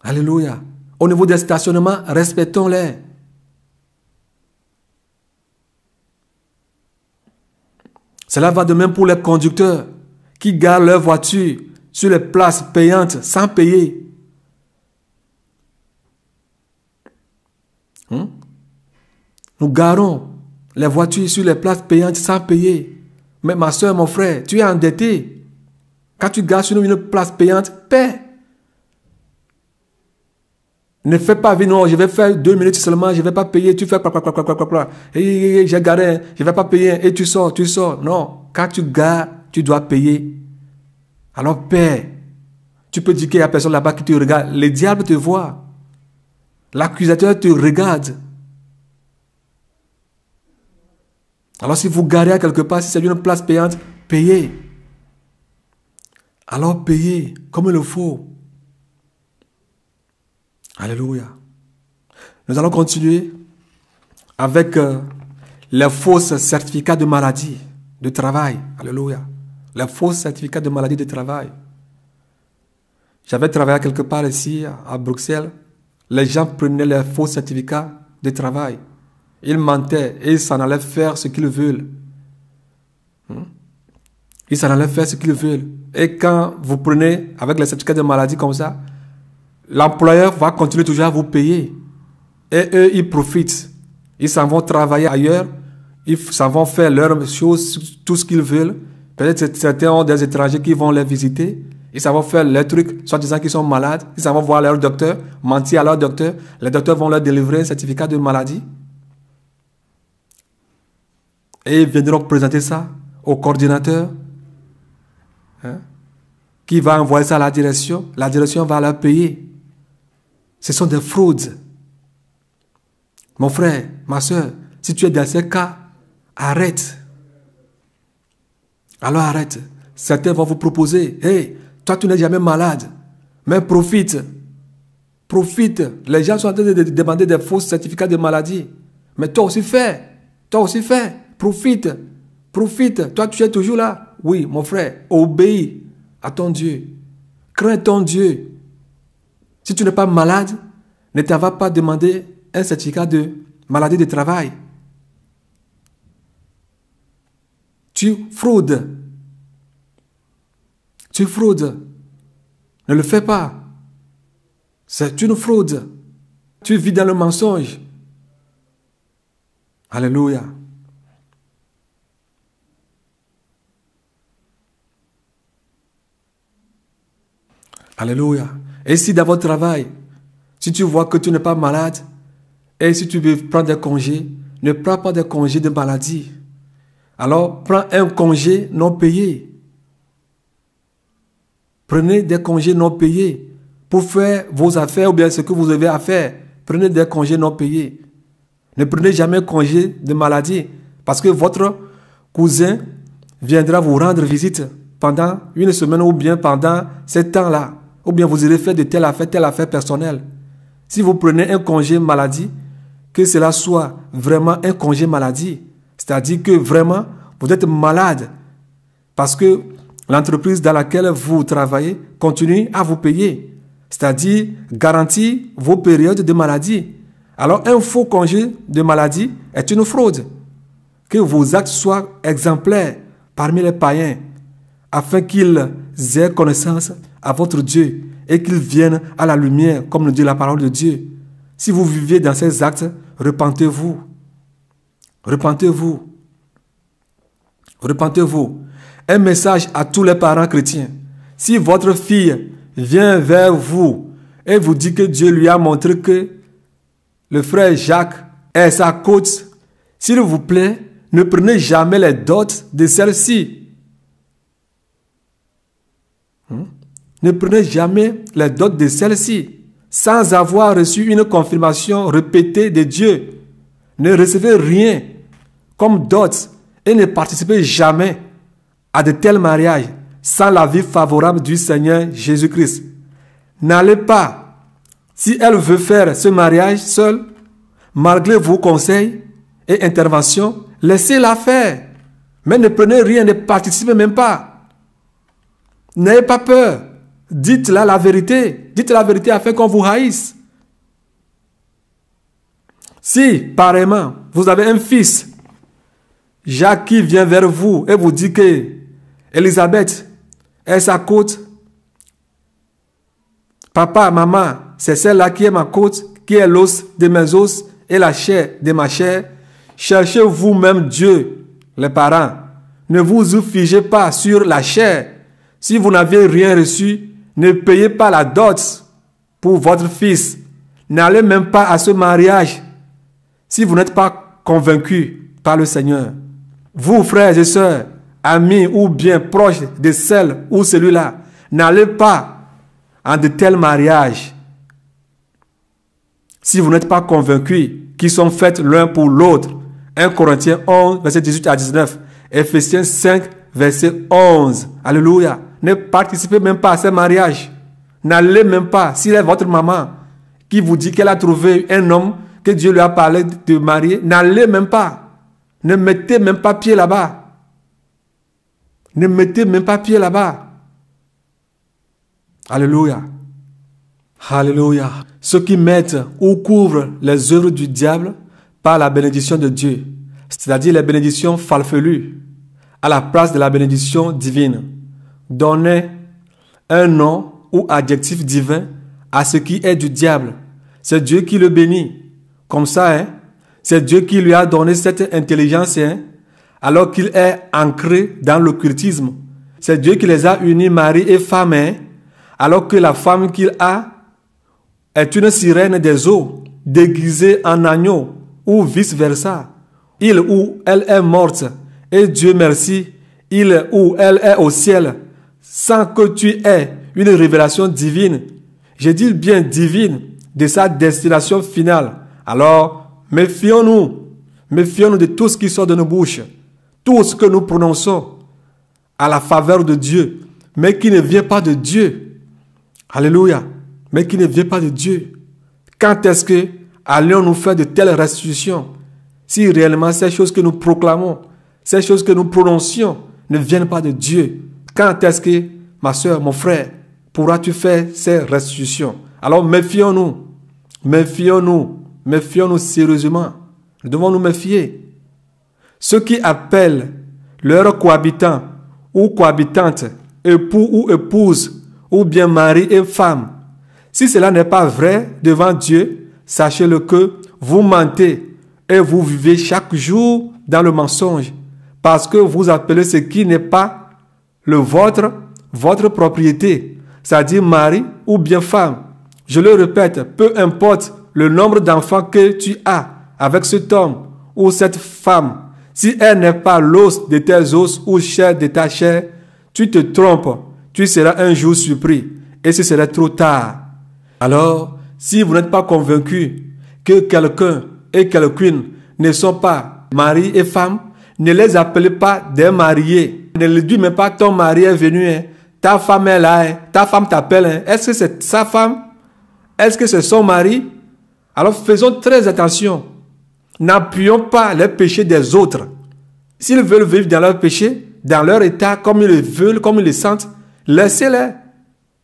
[SPEAKER 2] Alléluia. Au niveau des stationnements, respectons-les. Cela va de même pour les conducteurs qui garent leur voiture sur les places payantes sans payer. Nous garons les voitures sur les places payantes sans payer. Mais ma soeur, mon frère, tu es endetté. Quand tu gares sur une place payante, paie. Ne fais pas, non, je vais faire 2 minutes seulement, je ne vais pas payer, tu fais et j'ai garé, je ne vais pas payer, et tu sors. Non, quand tu gares, tu dois payer. Alors paie. Tu peux dire qu'il n'y a personne là-bas qui te regarde. Le diable te voit. L'accusateur te regarde. Alors si vous garez à quelque part, si c'est une place payante, payez. Alors payez comme il le faut. Alléluia. Nous allons continuer avec les faux certificats de maladie, de travail. Alléluia. Les faux certificats de maladie de travail. J'avais travaillé quelque part ici, à Bruxelles. Les gens prenaient les faux certificats de travail. Ils mentaient et ils s'en allaient faire ce qu'ils veulent. Ils s'en allaient faire ce qu'ils veulent. Et quand vous prenez avec les certificats de maladie comme ça, l'employeur va continuer toujours à vous payer. Et eux, ils profitent. Ils s'en vont travailler ailleurs. Ils s'en vont faire leurs choses, tout ce qu'ils veulent. Peut-être certains ont des étrangers qui vont les visiter. Ils s'en vont faire leurs trucs, soit disant qu'ils sont malades. Ils s'en vont voir leur docteur, mentir à leur docteur. Les docteurs vont leur délivrer un certificat de maladie. Et ils viendront présenter ça au coordinateur, hein, qui va envoyer ça à la direction. La direction va leur payer. Ce sont des fraudes. Mon frère, ma soeur, si tu es dans ces cas, arrête. Alors arrête. Certains vont vous proposer, hey, toi tu n'es jamais malade, mais profite. Profite. Les gens sont en train de demander des faux certificats de maladie. Mais toi aussi fais. Toi aussi fais. Profite. Profite. Toi tu es toujours là. Oui, mon frère, obéis à ton Dieu. Crains ton Dieu. Si tu n'es pas malade, ne t'en va pas demander un certificat de maladie de travail. Tu fraudes. Tu fraudes. Ne le fais pas. C'est une fraude. Tu vis dans le mensonge. Alléluia. Alléluia. Et si dans votre travail, si tu vois que tu n'es pas malade, et si tu veux prendre des congés, ne prends pas des congés de maladie. Alors, prends un congé non payé. Prenez des congés non payés pour faire vos affaires ou bien ce que vous avez à faire. Prenez des congés non payés. Ne prenez jamais congé de maladie parce que votre cousin viendra vous rendre visite pendant une semaine ou bien pendant ce temps-là. Ou bien vous irez faire de telle affaire personnelle. Si vous prenez un congé maladie, que cela soit vraiment un congé maladie. C'est-à-dire que vraiment, vous êtes malade parce que l'entreprise dans laquelle vous travaillez continue à vous payer. C'est-à-dire garantir vos périodes de maladie. Alors, un faux congé de maladie est une fraude. Que vos actes soient exemplaires parmi les païens afin qu'ils aient connaissance à votre Dieu et qu'ils viennent à la lumière, comme nous dit la parole de Dieu. Si vous vivez dans ces actes, repentez-vous. Repentez-vous. Repentez-vous. Un message à tous les parents chrétiens. Si votre fille vient vers vous et vous dit que Dieu lui a montré que le frère Jacques est sa côte, s'il vous plaît, ne prenez jamais les dots de celle-ci. Ne prenez jamais les dots de celle-ci sans avoir reçu une confirmation répétée de Dieu. Ne recevez rien comme dot et ne participez jamais à de tels mariages sans l'avis favorable du Seigneur Jésus-Christ. N'allez pas, si elle veut faire ce mariage seule, malgré vos conseils et interventions, laissez-la faire. Mais ne prenez rien, ne participez même pas. N'ayez pas peur. Dites-la la vérité. Dites la vérité afin qu'on vous haïsse. Si, pareillement, vous avez un fils, Jacques qui vient vers vous et vous dit que Elisabeth est sa côte, papa, maman, c'est celle-là qui est ma côte, qui est l'os de mes os et la chair de ma chair. Cherchez vous-même Dieu, les parents. Ne vous figez pas sur la chair. Si vous n'avez rien reçu, ne payez pas la dot pour votre fils. N'allez même pas à ce mariage si vous n'êtes pas convaincu par le Seigneur. Vous, frères et sœurs, amis ou bien proches de celle ou celui-là, n'allez pas en de tels mariages si vous n'êtes pas convaincus qu'ils sont faits l'un pour l'autre. 1 Corinthiens 11, verset 18 à 19. Ephésiens 5, verset 11. Alléluia. Ne participez même pas à ces mariages. N'allez même pas. S'il est votre maman qui vous dit qu'elle a trouvé un homme que Dieu lui a parlé de marier, n'allez même pas. Ne mettez même pas pied là-bas. Ne mettez même pas pied là-bas. Alléluia. Alléluia. Ceux qui mettent ou couvrent les œuvres du diable par la bénédiction de Dieu, c'est-à-dire les bénédictions farfelues, à la place de la bénédiction divine, donnez un nom ou adjectif divin à ce qui est du diable. C'est Dieu qui le bénit. comme ça. Hein. C'est Dieu qui lui a donné cette intelligence, hein, alors qu'il est ancré dans l'occultisme. C'est Dieu qui les a unis, mari et femme, hein, alors que la femme qu'il a est une sirène des eaux, déguisée en agneau, ou vice-versa. Il ou elle est morte, et Dieu merci, il ou elle est au ciel, sans que tu aies une révélation divine, je dis bien divine, de sa destination finale. Alors, méfions-nous de tout ce qui sort de nos bouches, tout ce que nous prononçons à la faveur de Dieu, mais qui ne vient pas de Dieu. Alléluia. Mais qui ne vient pas de Dieu. Quand est-ce que allons-nous faire de telles restitutions si réellement ces choses que nous proclamons, ces choses que nous prononcions ne viennent pas de Dieu? Quand est-ce que, ma soeur, mon frère, pourras-tu faire ces restitutions? Alors méfions-nous sérieusement. Nous devons nous méfier. Ceux qui appellent leurs cohabitants ou cohabitantes, époux ou épouses, ou bien mari et femme, si cela n'est pas vrai devant Dieu, sachez-le que vous mentez et vous vivez chaque jour dans le mensonge, parce que vous appelez ce qui n'est pas le vôtre, votre propriété, c'est-à-dire mari ou bien femme. Je le répète, peu importe le nombre d'enfants que tu as avec cet homme ou cette femme, si elle n'est pas l'os de tes os ou chair de ta chair, tu te trompes, tu seras un jour surpris et ce sera trop tard. Alors, si vous n'êtes pas convaincu que quelqu'un et quelqu'une ne sont pas mari et femme, ne les appelez pas des mariés. Ne le dites même pas ton mari est venu, hein. Ta femme est là, hein. Ta femme t'appelle. Hein. Est-ce que c'est sa femme? Est-ce que c'est son mari? Alors faisons très attention. N'appuyons pas les péchés des autres. S'ils veulent vivre dans leur péché, dans leur état, comme ils le veulent, comme ils le sentent, laissez-les.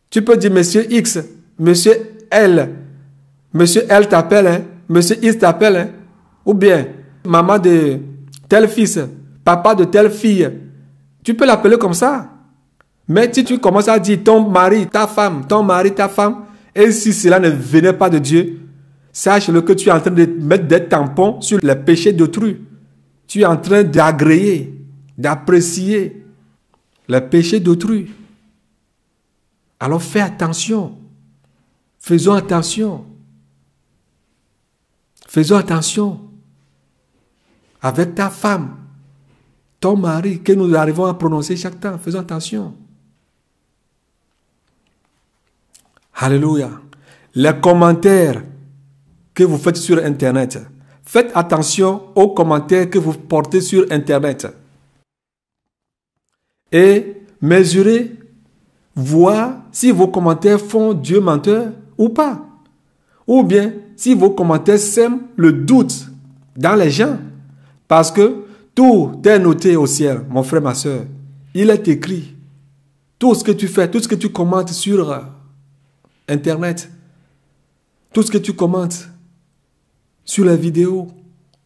[SPEAKER 2] Tu peux dire, monsieur X, monsieur L t'appelle, hein? Monsieur X t'appelle, hein? Ou bien, maman de tel fils, papa de telle fille. Tu peux l'appeler comme ça. Mais si tu commences à dire ton mari, ta femme, ton mari, ta femme, et si cela ne venait pas de Dieu, sache-le que tu es en train de mettre des tampons sur les péchés d'autrui. Tu es en train d'agréer, d'apprécier les péchés d'autrui. Alors fais attention. Faisons attention. Faisons attention. Avec ta femme, ton mari, que nous arrivons à prononcer chaque temps. Faisons attention. Alléluia. Les commentaires que vous faites sur Internet. Faites attention aux commentaires que vous portez sur Internet. Et mesurez, voir si vos commentaires font Dieu menteur ou pas. Ou bien si vos commentaires sèment le doute dans les gens. Parce que tout est noté au ciel, mon frère, ma soeur. Il est écrit. Tout ce que tu fais, tout ce que tu commentes sur Internet, tout ce que tu commentes sur les vidéos,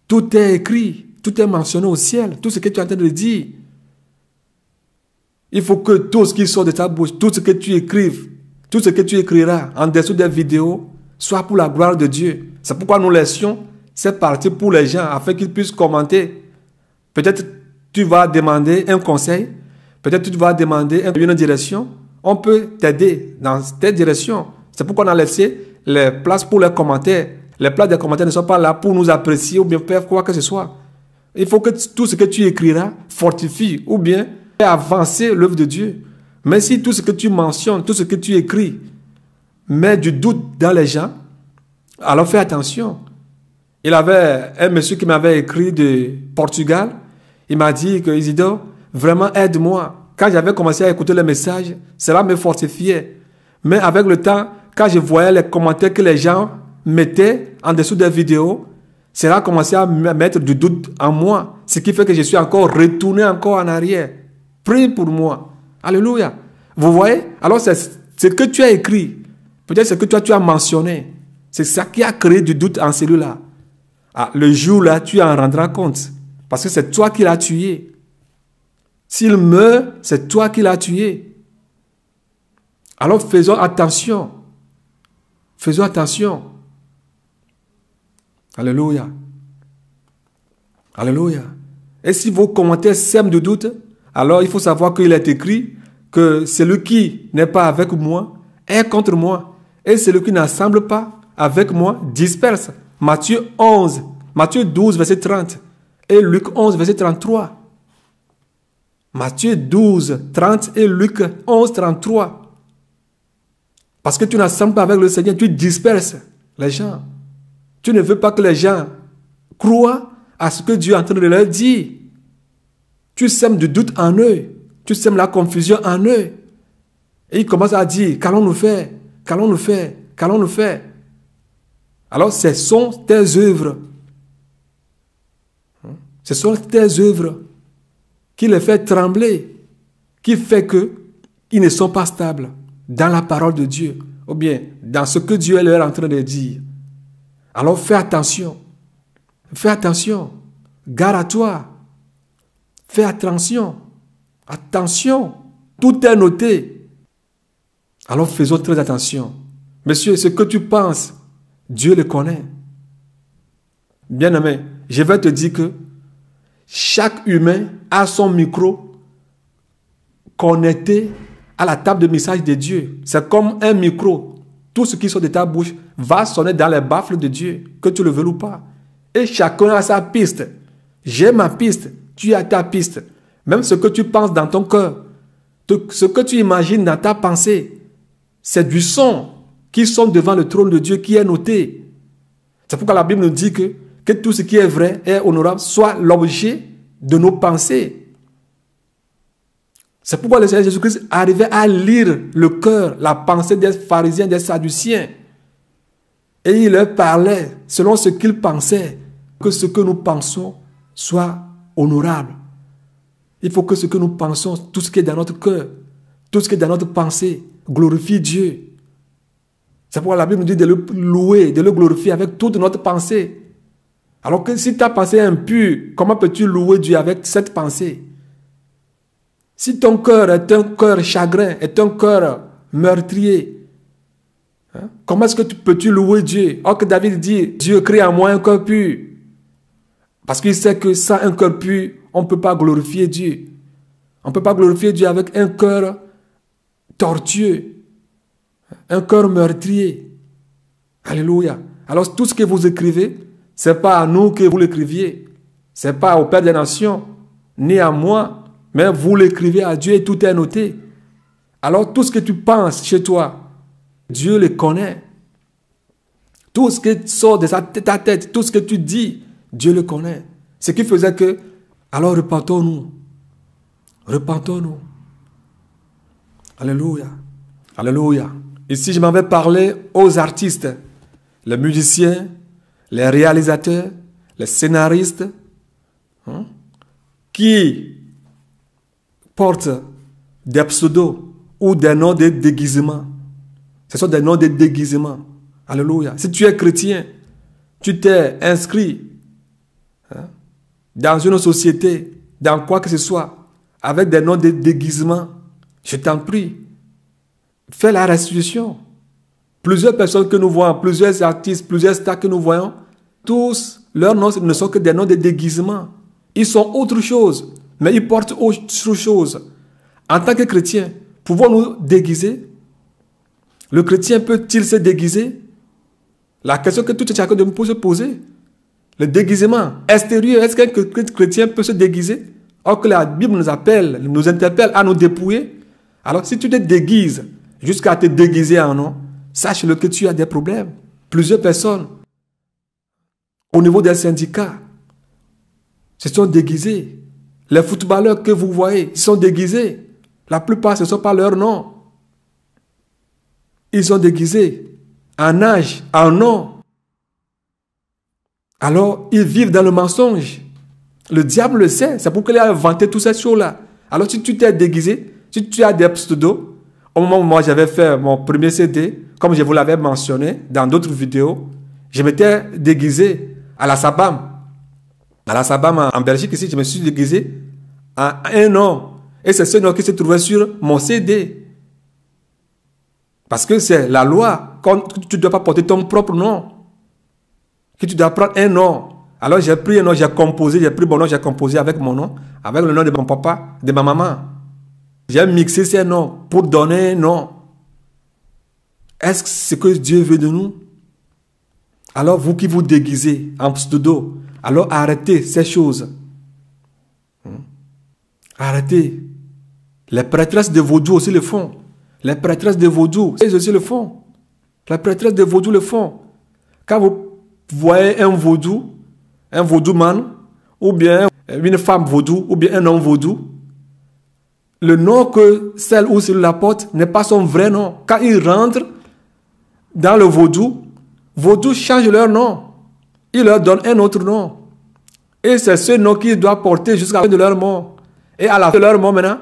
[SPEAKER 2] tout est écrit, tout est mentionné au ciel, tout ce que tu es en train de dire. Il faut que tout ce qui sort de ta bouche, tout ce que tu écrives, tout ce que tu écriras en dessous des vidéos, soit pour la gloire de Dieu. C'est pourquoi nous laissions cette partie pour les gens, afin qu'ils puissent commenter. Peut-être tu vas demander un conseil, peut-être tu vas demander une direction. On peut t'aider dans cette direction. C'est pourquoi on a laissé les places pour les commentaires. Les places des commentaires ne sont pas là pour nous apprécier ou bien faire quoi que ce soit. Il faut que tout ce que tu écriras fortifie ou bien fait avancer l'œuvre de Dieu. Mais si tout ce que tu mentionnes, tout ce que tu écris met du doute dans les gens, alors fais attention. Il y avait un monsieur qui m'avait écrit de Portugal. Il m'a dit que Isidore, vraiment aide-moi. Quand j'avais commencé à écouter les messages, cela me fortifiait. Mais avec le temps, quand je voyais les commentaires que les gens mettaient en dessous des vidéos, cela a commencé à mettre du doute en moi. Ce qui fait que je suis encore retourné encore en arrière. Prie pour moi. Alléluia. Vous voyez? Alors c'est ce que tu as écrit. Peut-être ce que toi tu as mentionné. C'est ça qui a créé du doute en celui-là. Ah, le jour-là, tu en rendras compte. Parce que c'est toi qui l'as tué. S'il meurt, c'est toi qui l'as tué. Alors faisons attention. Faisons attention. Alléluia. Alléluia. Et si vos commentaires sèment de doute, alors il faut savoir qu'il est écrit que celui qui n'est pas avec moi est contre moi. Et celui qui n'assemble pas avec moi disperse. Matthieu 12, verset 30. Et Luc 11, verset 33. Matthieu 12, 30 et Luc 11, 33. Parce que tu n'assembles pas avec le Seigneur, tu disperses les gens. Tu ne veux pas que les gens croient à ce que Dieu est en train de leur dire. Tu sèmes du doute en eux. Tu sèmes la confusion en eux. Et ils commencent à dire, qu'allons-nous faire? Qu'allons-nous faire? Qu'allons-nous faire? Alors, ce sont tes œuvres. Ce sont tes œuvres qui les fait trembler, qui fait qu'ils ne sont pas stables dans la parole de Dieu, ou bien dans ce que Dieu leur est en train de dire. Alors, fais attention. Fais attention. Gare à toi. Fais attention. Attention. Tout est noté. Alors faisons très attention. Monsieur, ce que tu penses, Dieu le connaît. Bien-aimé, je vais te dire que chaque humain a son micro connecté à la table de message de Dieu. C'est comme un micro. Tout ce qui sort de ta bouche va sonner dans les baffles de Dieu, que tu le veuilles ou pas. Et chacun a sa piste. J'ai ma piste, tu as ta piste. Même ce que tu penses dans ton cœur, ce que tu imagines dans ta pensée, c'est du son qui sonne devant le trône de Dieu qui est noté. C'est pourquoi la Bible nous dit que tout ce qui est vrai et honorable soit l'objet de nos pensées. C'est pourquoi le Seigneur Jésus-Christ arrivait à lire le cœur, la pensée des pharisiens, des sadduciens. Et il leur parlait selon ce qu'ils pensaient, que ce que nous pensons soit honorable. Il faut que ce que nous pensons, tout ce qui est dans notre cœur, tout ce qui est dans notre pensée, glorifie Dieu. C'est pourquoi la Bible nous dit de le louer, de le glorifier avec toute notre pensée. Alors que si ta pensée est impure, comment peux-tu louer Dieu avec cette pensée? Si ton cœur est un cœur chagrin, est un cœur meurtrier, comment est-ce que peux-tu louer Dieu? Or que David dit, Dieu crée en moi un cœur pur. Parce qu'il sait que sans un cœur pur, on ne peut pas glorifier Dieu. On ne peut pas glorifier Dieu avec un cœur tortueux, un cœur meurtrier. Alléluia. Alors tout ce que vous écrivez, ce n'est pas à nous que vous l'écriviez. Ce n'est pas au Père des Nations, ni à moi, mais vous l'écrivez à Dieu et tout est noté. Alors tout ce que tu penses chez toi, Dieu le connaît. Tout ce qui sort de ta tête, tout ce que tu dis, Dieu le connaît. Ce qui faisait que, alors repentons-nous. Repentons-nous. Alléluia. Alléluia. Ici, je m'en vais parler aux artistes, les musiciens, les réalisateurs, les scénaristes, qui portent des pseudos ou des noms de déguisement. Ce sont des noms de déguisement. Alléluia. Si tu es chrétien, tu t'es inscrit dans une société, dans quoi que ce soit, avec des noms de déguisement, je t'en prie, fais la restitution. Plusieurs personnes que nous voyons, plusieurs artistes, plusieurs stars que nous voyons, tous, leurs noms ne sont que des noms de déguisement. Ils sont autre chose, mais ils portent autre chose. En tant que chrétien, pouvons-nous déguiser? Le chrétien peut-il se déguiser? La question que tout chacun de nous peut se poser. Le déguisement extérieur, est-ce qu'un chrétien peut se déguiser? Or que la Bible nous appelle, nous interpelle à nous dépouiller. Alors si tu te déguises jusqu'à te déguiser en nom, sache-le que tu as des problèmes. Plusieurs personnes, au niveau des syndicats, se sont déguisés. Les footballeurs que vous voyez, ils sont déguisés. La plupart, ce ne sont pas leurs noms. Ils sont déguisés en âge, en nom. Alors, ils vivent dans le mensonge. Le diable le sait. C'est pourquoi il a inventé toutes ces choses-là. Alors, si tu t'es déguisé, si tu as des pseudos, au moment où moi j'avais fait mon premier CD, comme je vous l'avais mentionné dans d'autres vidéos, je m'étais déguisé à la Sabam. À la Sabam en Belgique, ici, je me suis déguisé en un nom. Et c'est ce nom qui se trouvait sur mon CD. Parce que c'est la loi. Tu ne dois pas porter ton propre nom. que tu dois prendre un nom. Alors j'ai pris un nom, j'ai composé, j'ai pris mon nom, j'ai composé avec mon nom, avec le nom de mon papa, de ma maman. J'ai mixé ces noms pour donner un nom. Est-ce que c'est ce que Dieu veut de nous? Alors vous qui vous déguisez en pseudo, alors arrêtez ces choses. Arrêtez. Les prêtresses de vaudou aussi le font. Les prêtresses de vaudou, elles aussi le font. Les prêtresses de vaudou le font. Quand vous voyez un vaudou man, ou bien une femme vaudou, ou bien un homme vaudou, le nom que celle ou celui la porte n'est pas son vrai nom. Quand ils rentrent dans le vaudou, vaudou change leur nom. Il leur donne un autre nom. Et c'est ce nom qu'ils doivent porter jusqu'à la fin de leur mort. Et à la fin de leur mort maintenant,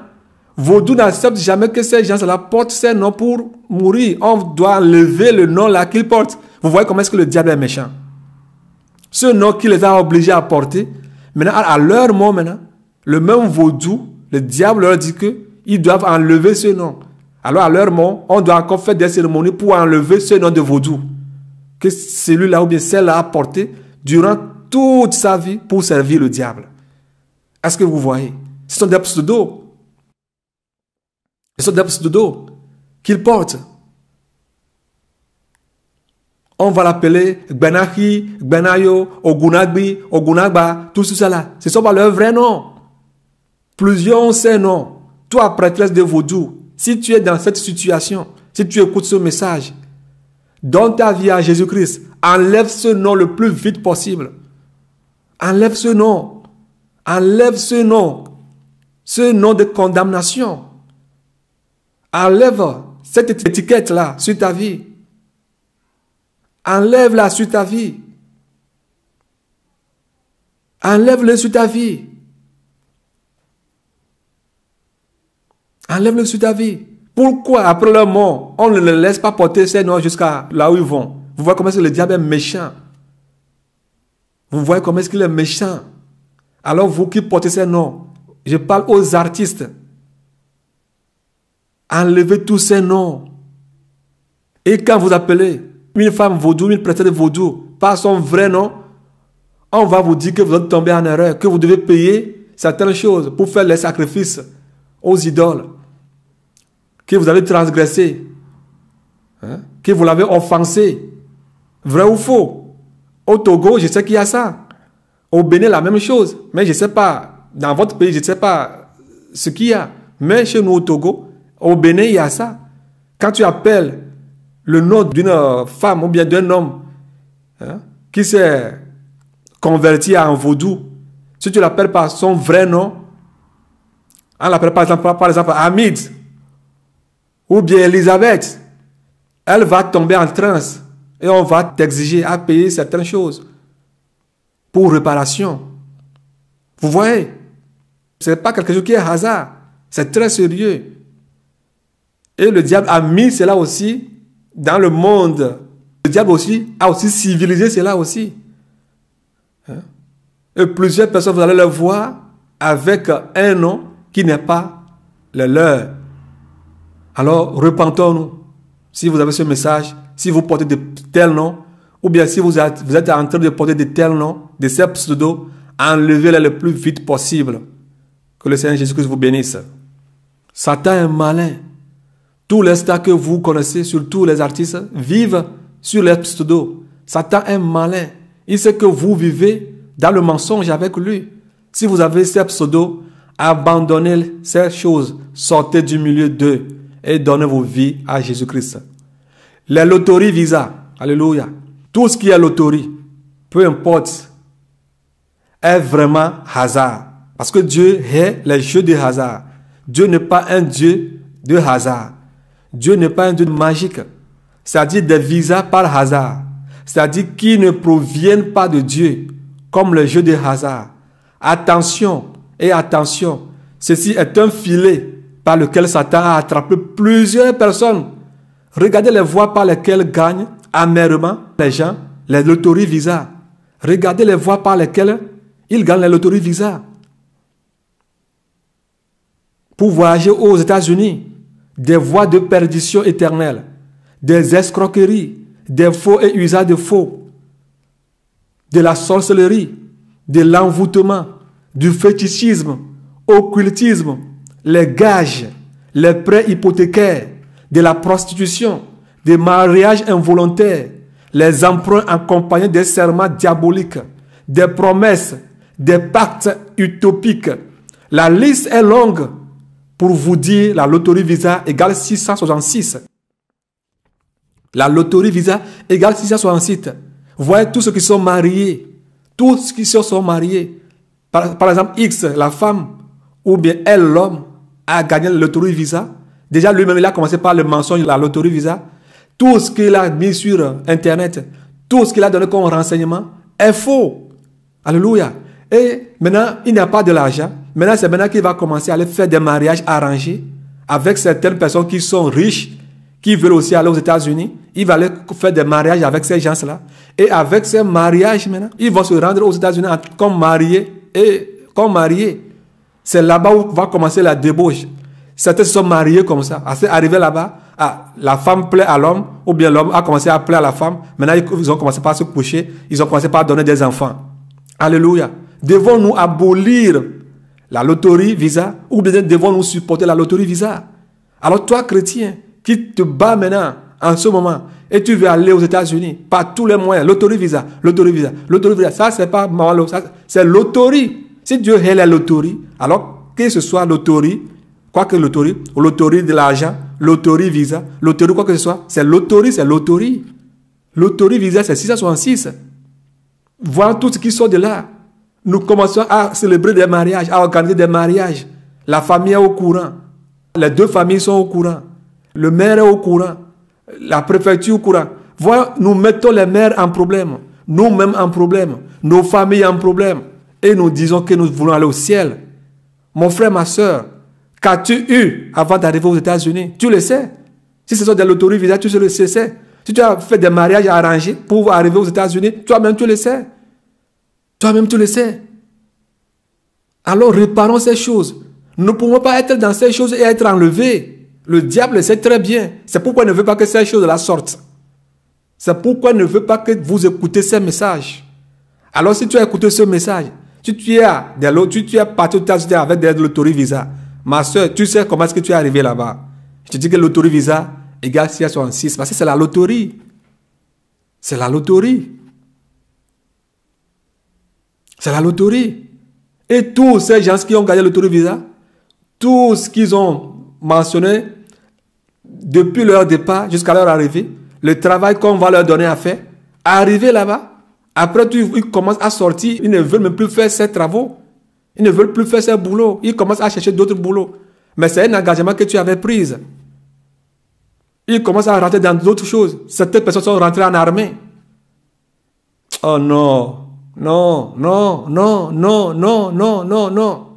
[SPEAKER 2] vaudou n'accepte jamais que ces gens-là portent ces noms pour mourir. On doit enlever le nom là qu'ils portent. Vous voyez comment est-ce que le diable est méchant. Ce nom qui les a obligés à porter, maintenant à leur mort maintenant, le même vaudou, le diable leur dit qu'ils doivent enlever ce nom. Alors à leur mort, on doit encore faire des cérémonies pour enlever ce nom de vaudou. Que celui-là ou bien celle-là a porté durant toute sa vie pour servir le diable. Est-ce que vous voyez? Ce sont des pseudos. Ce sont des pseudos qu'ils portent. On va l'appeler Gbenahi, Gbenayo, Ogunagbi, Ogunagba, tout cela. Ce ne sont pas leurs vrais noms. Plusieurs ont ces noms. Toi, prêtresse de vaudou, si tu es dans cette situation, si tu écoutes ce message, donne ta vie à Jésus-Christ. Enlève ce nom le plus vite possible. Enlève ce nom. Enlève ce nom. Ce nom de condamnation. Enlève cette étiquette-là sur ta vie. Enlève-la sur ta vie. Enlève-le sur ta vie. Enlève-le sur ta vie. Pourquoi, après leur mort, on ne les laisse pas porter ces noms jusqu'à là où ils vont? Vous voyez comment est-ce que le diable est méchant. Vous voyez comment est-ce qu'il est méchant. Alors vous qui portez ces noms, je parle aux artistes. Enlevez tous ces noms. Et quand vous appelez une femme vaudou, une prêtresse de vaudou, par son vrai nom, on va vous dire que vous êtes tombé en erreur, que vous devez payer certaines choses pour faire les sacrifices aux idoles, que vous avez transgressé, que vous l'avez offensé. Vrai ou faux? Au Togo, je sais qu'il y a ça. Au Bénin, la même chose. Mais je ne sais pas, dans votre pays, je ne sais pas ce qu'il y a. Mais chez nous au Togo, au Bénin, il y a ça. Quand tu appelles le nom d'une femme ou bien d'un homme qui s'est converti en vaudou, si tu l'appelles par son vrai nom, on l'appelle par exemple Hamid ou bien Elisabeth, elle va tomber en transe et on va t'exiger à payer certaines choses pour réparation. Vous voyez, ce n'est pas quelque chose qui est hasard, c'est très sérieux. Et le diable a mis cela aussi dans le monde. Le diable aussi a aussi civilisé cela aussi. Et plusieurs personnes, vous allez le voir avec un nom qui n'est pas le leur. Alors, repentons-nous. Si vous avez ce message, si vous portez de tels noms, ou bien si vous êtes en train de porter de tels noms, de ces pseudos, enlevez-les le plus vite possible. Que le Seigneur Jésus-Christ vous bénisse. Satan est malin. Tous les stars que vous connaissez, surtout les artistes, vivent sur les pseudos. Satan est malin. Il sait que vous vivez dans le mensonge avec lui. Si vous avez ces pseudos, abandonnez ces choses. Sortez du milieu d'eux et donnez vos vies à Jésus-Christ. Les loteries Visa, alléluia. Tout ce qui est loterie, peu importe, est vraiment hasard. Parce que Dieu hait les jeux de hasard. Dieu n'est pas un Dieu de hasard. Dieu n'est pas un Dieu magique. C'est-à-dire des visas par hasard. C'est-à-dire qui ne proviennent pas de Dieu, comme le jeu de hasard. Attention et attention. Ceci est un filet par lequel Satan a attrapé plusieurs personnes. Regardez les voies par lesquelles gagnent amèrement les gens les loteries Visa. Regardez les voies par lesquelles ils gagnent les loteries Visa. Pour voyager aux États-Unis, des voies de perdition éternelle, des escroqueries, des faux et usage de faux. de la sorcellerie, de l'envoûtement, du fétichisme, occultisme, les gages, les prêts hypothécaires, de la prostitution, des mariages involontaires, les emprunts accompagnés des serments diaboliques, des promesses, des pactes utopiques. La liste est longue pour vous dire la loterie Visa égale 666. La loterie Visa égale 666. Voyez tous ceux qui sont mariés. Tous ceux qui se sont mariés. Par exemple, X, la femme, ou bien elle, l'homme, a gagné la loterie Visa. Déjà, lui-même, il a commencé par le mensonge de la loterie Visa. Tout ce qu'il a mis sur Internet, tout ce qu'il a donné comme renseignement est faux. Alléluia. Et maintenant, il n'y a pas de l'argent. Maintenant, c'est maintenant qu'il va commencer à aller faire des mariages arrangés avec certaines personnes qui sont riches, qui veulent aussi aller aux États-Unis. Il va aller faire des mariages avec ces gens-là. Et avec ces mariages, maintenant, ils vont se rendre aux États-Unis comme mariés. Et comme mariés, c'est là-bas où va commencer la débauche. Certains se sont mariés comme ça. C'est arrivé là-bas, la femme plaît à l'homme, ou bien l'homme a commencé à plaire à la femme. Maintenant, ils ont commencé par se coucher, ils ont commencé par donner des enfants. Alléluia. Devons-nous abolir la loterie Visa, ou bien devons-nous supporter la loterie Visa? Alors toi, chrétien, qui te bats maintenant, en ce moment, et tu veux aller aux États-Unis, par tous les moyens, loterie Visa, loterie Visa, loterie Visa, ça c'est pas malo, c'est loterie. Si Dieu est la loterie, alors que ce soit loterie, quoi que loterie, ou loterie de l'argent, loterie Visa, loterie quoi que ce soit, c'est loterie, c'est loterie. Loterie Visa, c'est 666. Voilà tout ce qui sort de là. Nous commençons à célébrer des mariages, à organiser des mariages. La famille est au courant. Les deux familles sont au courant. Le maire est au courant. La préfecture est au courant. Voilà, nous mettons les maires en problème. Nous-mêmes en problème. Nos familles en problème. Et nous disons que nous voulons aller au ciel. Mon frère, ma soeur, qu'as-tu eu avant d'arriver aux États-Unis? Tu le sais. Si ce sont des loteries Visa, tu le sais. Si tu as fait des mariages arrangés pour arriver aux États-Unis, toi-même tu le sais. Toi-même tu le sais. Alors réparons ces choses. Nous ne pouvons pas être dans ces choses et être enlevés. Le diable le sait très bien. C'est pourquoi il ne veut pas que ces choses-là sortent. C'est pourquoi il ne veut pas que vous écoutez ces messages. Alors si tu as écouté ce message, si tu es parti aux États-Unis avec des loteries Visa, ma soeur, tu sais comment est-ce que tu es arrivé là-bas. Je te dis que la loterie Visa égale 666 parce que c'est la loterie. C'est la loterie. C'est la loterie. Et tous ces gens qui ont gagné la loterie Visa, tout ce qu'ils ont mentionné depuis leur départ jusqu'à leur arrivée, le travail qu'on va leur donner à faire, arriver là-bas, après ils commencent à sortir, ils ne veulent même plus faire ces travaux. Ils ne veulent plus faire ces boulots. Ils commencent à chercher d'autres boulots. Mais c'est un engagement que tu avais pris. Ils commencent à rentrer dans d'autres choses. Certaines personnes sont rentrées en armée. Oh non. Non, non, non, non, non, non, non, non.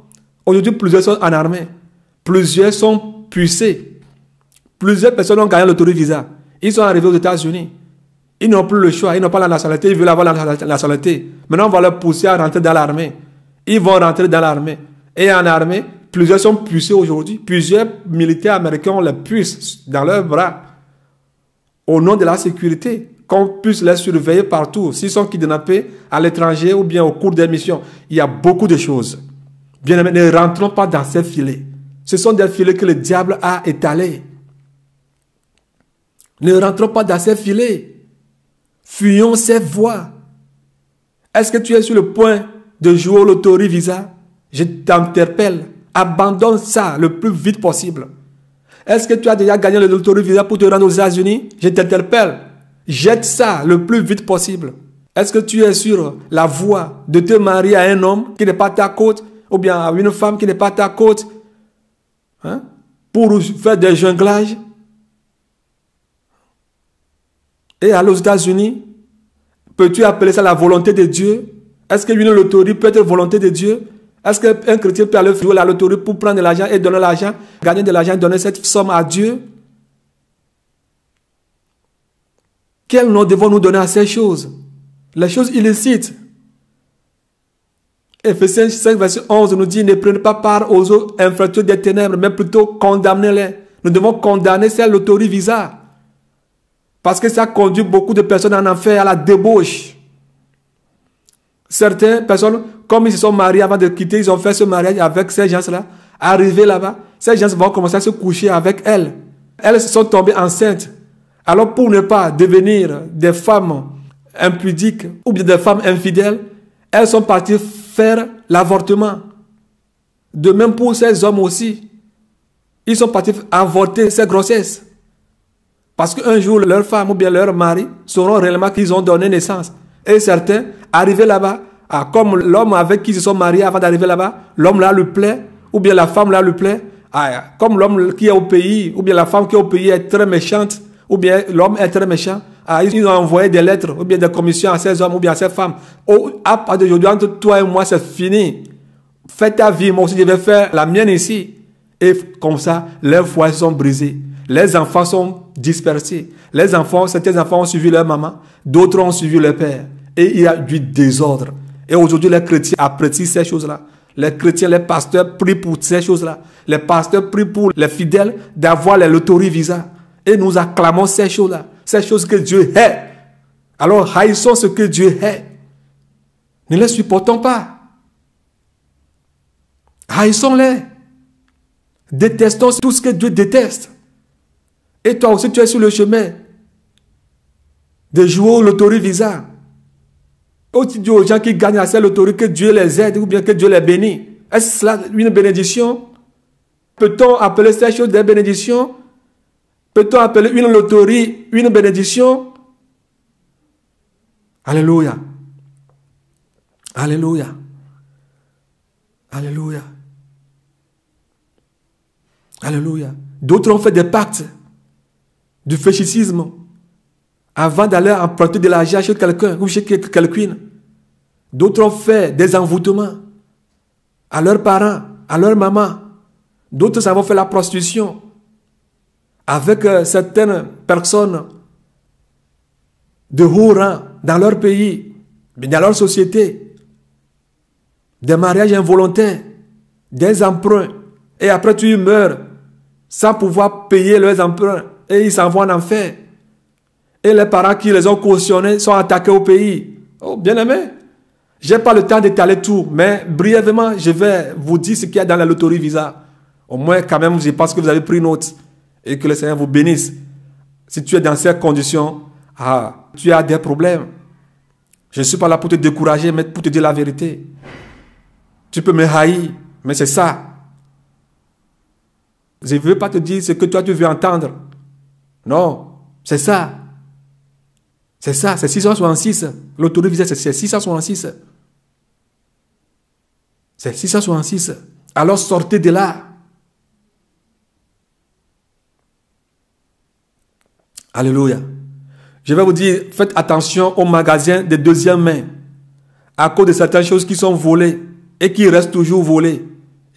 [SPEAKER 2] Aujourd'hui, plusieurs sont en armée. Plusieurs sont pucés. Plusieurs personnes ont gagné l'autorisation Visa. Ils sont arrivés aux États-Unis. Ils n'ont plus le choix. Ils n'ont pas la nationalité. Ils veulent avoir la nationalité. Maintenant, on va leur pousser à rentrer dans l'armée. Ils vont rentrer dans l'armée. Et en armée, plusieurs sont pucés aujourd'hui. Plusieurs militaires américains ont les puces dans leurs bras. Au nom de la sécurité. Qu'on puisse les surveiller partout. S'ils sont kidnappés à l'étranger ou bien au cours des missions. Il y a beaucoup de choses. Bien aimés, ne rentrons pas dans ces filets. Ce sont des filets que le diable a étalés. Ne rentrons pas dans ces filets. Fuyons ces voies. Est-ce que tu es sur le point de jouer au loterie Visa? Je t'interpelle. Abandonne ça le plus vite possible. Est-ce que tu as déjà gagné le loterie Visa pour te rendre aux États-Unis? Je t'interpelle. Jette ça le plus vite possible. Est-ce que tu es sur la voie de te marier à un homme qui n'est pas ta côte ou bien à une femme qui n'est pas ta côte pour faire des jonglages et aller aux États-Unis? Peux-tu appeler ça la volonté de Dieu? Est-ce qu'une loterie peut être volonté de Dieu? Est-ce qu'un chrétien peut aller jouer la loterie pour prendre de l'argent et donner l'argent, gagner de l'argent et donner cette somme à Dieu? Quel nom devons-nous donner à ces choses? Les choses illicites. Ephésiens 5, verset 11 nous dit, ne prenez pas part aux autres infractions des ténèbres, mais plutôt condamnez-les. Nous devons condamner cette loterie Visa. Parce que ça conduit beaucoup de personnes en enfer, à la débauche. certaines personnes, comme ils se sont mariés avant de quitter, ils ont fait ce mariage avec ces gens-là. Arrivés là-bas, ces gens vont commencer à se coucher avec elles. Elles se sont tombées enceintes. Alors pour ne pas devenir des femmes impudiques ou bien des femmes infidèles, elles sont parties faire l'avortement. De même pour ces hommes aussi. Ils sont partis avorter ces grossesses. Parce qu'un jour, leur femme ou bien leur mari sauront réellement qu'ils ont donné naissance. Et certains, arrivés là-bas, comme l'homme avec qui ils se sont mariés avant d'arriver là-bas, l'homme là lui plaît, ou bien la femme là lui plaît. Comme l'homme qui est au pays, ou bien la femme qui est au pays est très méchante, ou bien l'homme est très méchant, ils ont envoyé des lettres, ou bien des commissions à ces hommes, ou bien à ces femmes. À partir d'aujourd'hui, entre toi et moi, c'est fini. Fais ta vie, moi aussi je vais faire la mienne ici. Et comme ça, leurs foyers sont brisés. Les enfants sont dispersés. Les enfants, certains enfants ont suivi leur maman, d'autres ont suivi leur père. Et il y a du désordre. Et aujourd'hui, les chrétiens apprécient ces choses-là. Les chrétiens, les pasteurs prient pour ces choses-là. Les pasteurs prient pour les fidèles d'avoir les loteries visa. Et nous acclamons ces choses-là. Ces choses que Dieu hait. Alors, haïssons ce que Dieu hait. Ne les supportons pas. Haïssons-les. Détestons tout ce que Dieu déteste. Et toi aussi, tu es sur le chemin de jouer au loterie visa. Ou tu dis aux gens qui gagnent à cette loterie que Dieu les aide ou bien que Dieu les bénit. Est-ce cela une bénédiction? Peut-on appeler ces choses des bénédictions? Peut-on appeler une loterie une bénédiction? Alléluia. Alléluia. Alléluia. Alléluia. D'autres ont fait des pactes du fétichisme avant d'aller emprunter de l'argent chez quelqu'un ou chez quelqu'une. D'autres ont fait des envoûtements à leurs parents, à leur maman. D'autres ont fait la prostitution avec certaines personnes de haut rang dans leur pays, dans leur société. Des mariages involontaires, des emprunts. Et après tu meurs sans pouvoir payer leurs emprunts. Et ils s'en vont en enfer. Et les parents qui les ont cautionnés sont attaqués au pays. Oh, bien-aimé, je n'ai pas le temps d'étaler tout, mais brièvement, je vais vous dire ce qu'il y a dans la loterie visa. Au moins, quand même, je pense que vous avez pris note et que le Seigneur vous bénisse. Si tu es dans ces conditions, tu as des problèmes. Je ne suis pas là pour te décourager, mais pour te dire la vérité. Tu peux me haïr, mais c'est ça. Je ne veux pas te dire ce que toi tu veux entendre. Non, c'est ça. C'est ça, c'est 666. L'autorité visée, c'est 666. C'est 666. Alors sortez de là. Alléluia. Je vais vous dire, faites attention aux magasins de deuxième main. À cause de certaines choses qui sont volées et qui restent toujours volées.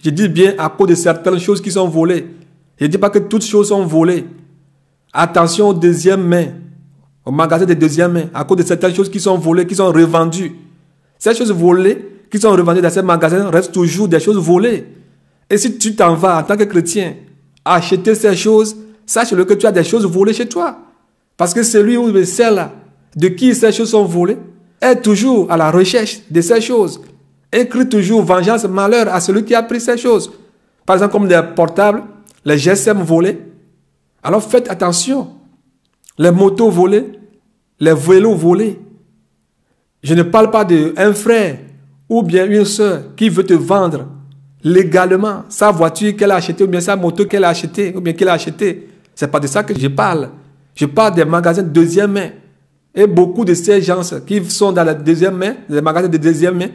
[SPEAKER 2] Je dis bien à cause de certaines choses qui sont volées. Je ne dis pas que toutes choses sont volées. Attention aux deuxième main. Au magasin de deuxième main, à cause de certaines choses qui sont volées, qui sont revendues. Ces choses volées, qui sont revendues dans ces magasins, restent toujours des choses volées. Et si tu t'en vas en tant que chrétien, acheter ces choses, sache-le que tu as des choses volées chez toi. Parce que celui ou celle de qui ces choses sont volées est toujours à la recherche de ces choses. Écrit toujours vengeance, malheur à celui qui a pris ces choses. Par exemple, comme les portables, les GSM volés. Alors faites attention. Les motos volées, les vélos volés. Je ne parle pas d'un frère ou bien une soeur qui veut te vendre légalement sa voiture qu'elle a achetée ou bien sa moto qu'elle a achetée ou bien qu'elle a achetée. Ce n'est pas de ça que je parle. Je parle des magasins de deuxième main. Et beaucoup de ces gens qui sont dans la deuxième main, les magasins de deuxième main,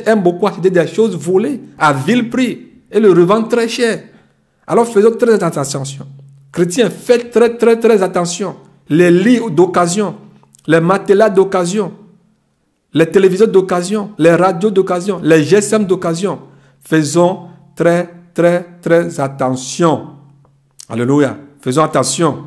[SPEAKER 2] aiment beaucoup acheter des choses volées à vil prix et le revendent très cher. Alors faisons très attention. Chrétiens, faites très attention. Les lits d'occasion, les matelas d'occasion, les téléviseurs d'occasion, les radios d'occasion, les GSM d'occasion. Faisons très attention. Alléluia. Faisons attention.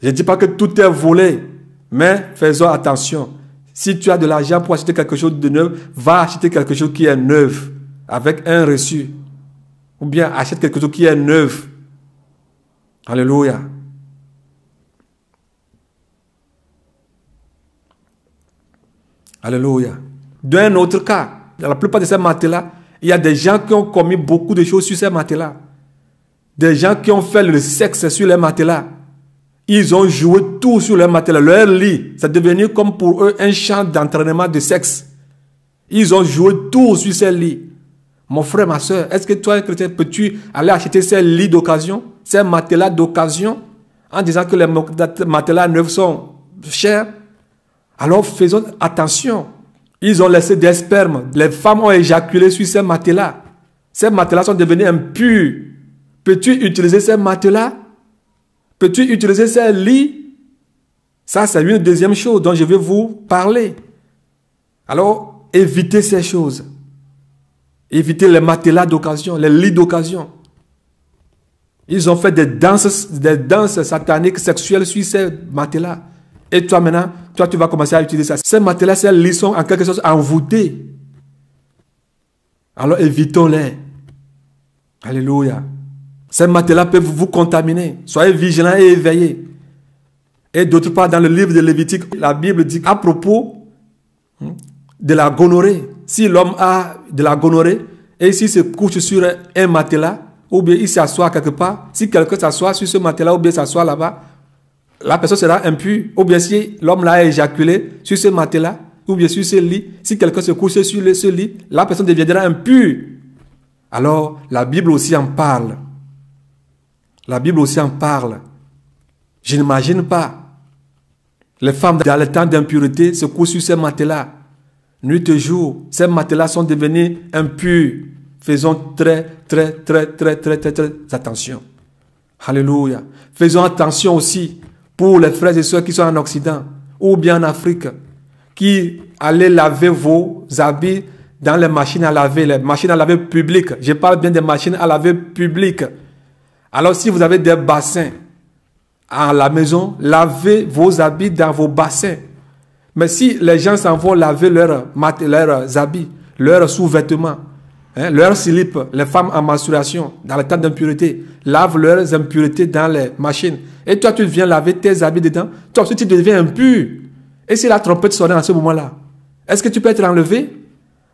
[SPEAKER 2] Je ne dis pas que tout est volé, mais faisons attention. Si tu as de l'argent pour acheter quelque chose de neuf, va acheter quelque chose qui est neuf, avec un reçu. Ou bien achète quelque chose qui est neuf. Alléluia. Alléluia. d'un autre cas. Dans la plupart de ces matelas, il y a des gens qui ont commis beaucoup de choses sur ces matelas. Des gens qui ont fait le sexe sur les matelas. Ils ont joué tout sur les matelas. Leur lit, c'est devenu comme pour eux un champ d'entraînement de sexe. Ils ont joué tout sur ces lits. Mon frère, ma soeur, est-ce que toi, un chrétien, peux-tu aller acheter ces lits d'occasion, ces matelas d'occasion, en disant que les matelas neufs sont chers? Alors faisons attention. Ils ont laissé des spermes. Les femmes ont éjaculé sur ces matelas. Ces matelas sont devenus impurs. Peux-tu utiliser ces matelas? Peux-tu utiliser ces lits? Ça, c'est une deuxième chose dont je vais vous parler. Alors, évitez ces choses. Évitez les matelas d'occasion, les lits d'occasion. Ils ont fait des danses sataniques sexuelles sur ces matelas. Et toi maintenant, toi tu vas commencer à utiliser ça. Ces matelas, ces lits sont en quelque sorte envoûtés. Alors évitons-les. Alléluia. Ces matelas peuvent vous contaminer. Soyez vigilants et éveillés. Et d'autre part, dans le livre de Lévitique, la Bible dit à propos de la gonorrhée. Si l'homme a de la gonorrhée et s'il se couche sur un matelas, ou bien il s'assoit quelque part, si quelqu'un s'assoit sur ce matelas ou bien s'assoit là-bas, la personne sera impure. Ou bien si l'homme l'a éjaculé sur ce matelas, ou bien sur ce lit, si quelqu'un se couche sur ce lit, la personne deviendra impure. Alors, la Bible aussi en parle. La Bible aussi en parle. Je n'imagine pas les femmes dans le temps d'impureté se couchent sur ces matelas. Nuit et jour, ces matelas sont devenus impurs. Faisons très attention. Alléluia. Faisons attention aussi pour les frères et sœurs qui sont en Occident ou bien en Afrique, qui allaient laver vos habits dans les machines à laver publiques. Je parle bien des machines à laver publiques. Alors si vous avez des bassins à la maison, lavez vos habits dans vos bassins. Mais si les gens s'en vont laver leurs habits, leurs sous-vêtements, leurs slips, les femmes en menstruation, dans le temps d'impureté, lavent leurs impuretés dans les machines. Et toi, tu viens laver tes habits dedans, toi aussi tu deviens impur. Et si la trompette sonnait en ce moment-là, est-ce que tu peux être enlevé?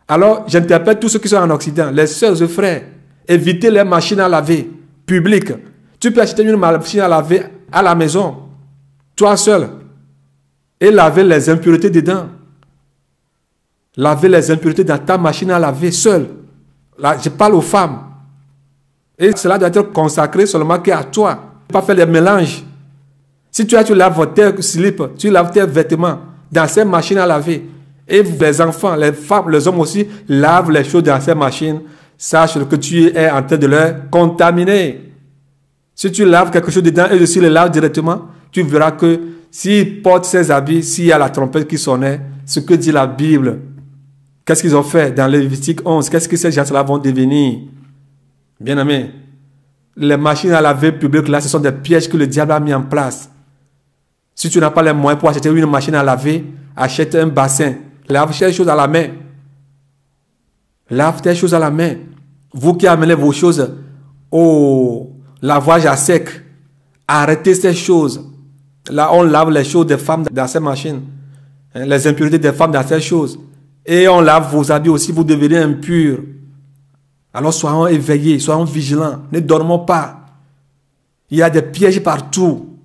[SPEAKER 2] Alors, j'interpelle tous ceux qui sont en Occident, les sœurs et frères, évitez les machines à laver publiques. Tu peux acheter une machine à laver à la maison, toi seul, et laver les impuretés dedans. Laver les impuretés dans ta machine à laver seul. Là, je parle aux femmes. Et cela doit être consacré seulement qu'à toi. Pas faire des mélanges. Si tu laves tes slips, tu laves tes vêtements dans ces machines à laver. Et les enfants, les femmes, les hommes aussi lavent les choses dans ces machines. Sache que tu es en train de les contaminer. Si tu laves quelque chose dedans et aussi les laves directement, tu verras que s'ils portent ces habits, s'il y a la trompette qui sonnait, ce que dit la Bible, qu'est-ce qu'ils ont fait dans Lévitique 11? Qu'est-ce que ces gens-là vont devenir? Bien aimé, les machines à laver publiques là, ce sont des pièges que le diable a mis en place. Si tu n'as pas les moyens pour acheter une machine à laver, achète un bassin. Lave tes choses à la main. Lave tes choses à la main. Vous qui amenez vos choses au lavage à sec, arrêtez ces choses. Là, on lave les choses des femmes dans ces machines. Les impuretés des femmes dans ces choses. Et on lave vos habits aussi, vous devenez impurs. Alors soyons éveillés, soyons vigilants, ne dormons pas. Il y a des pièges partout.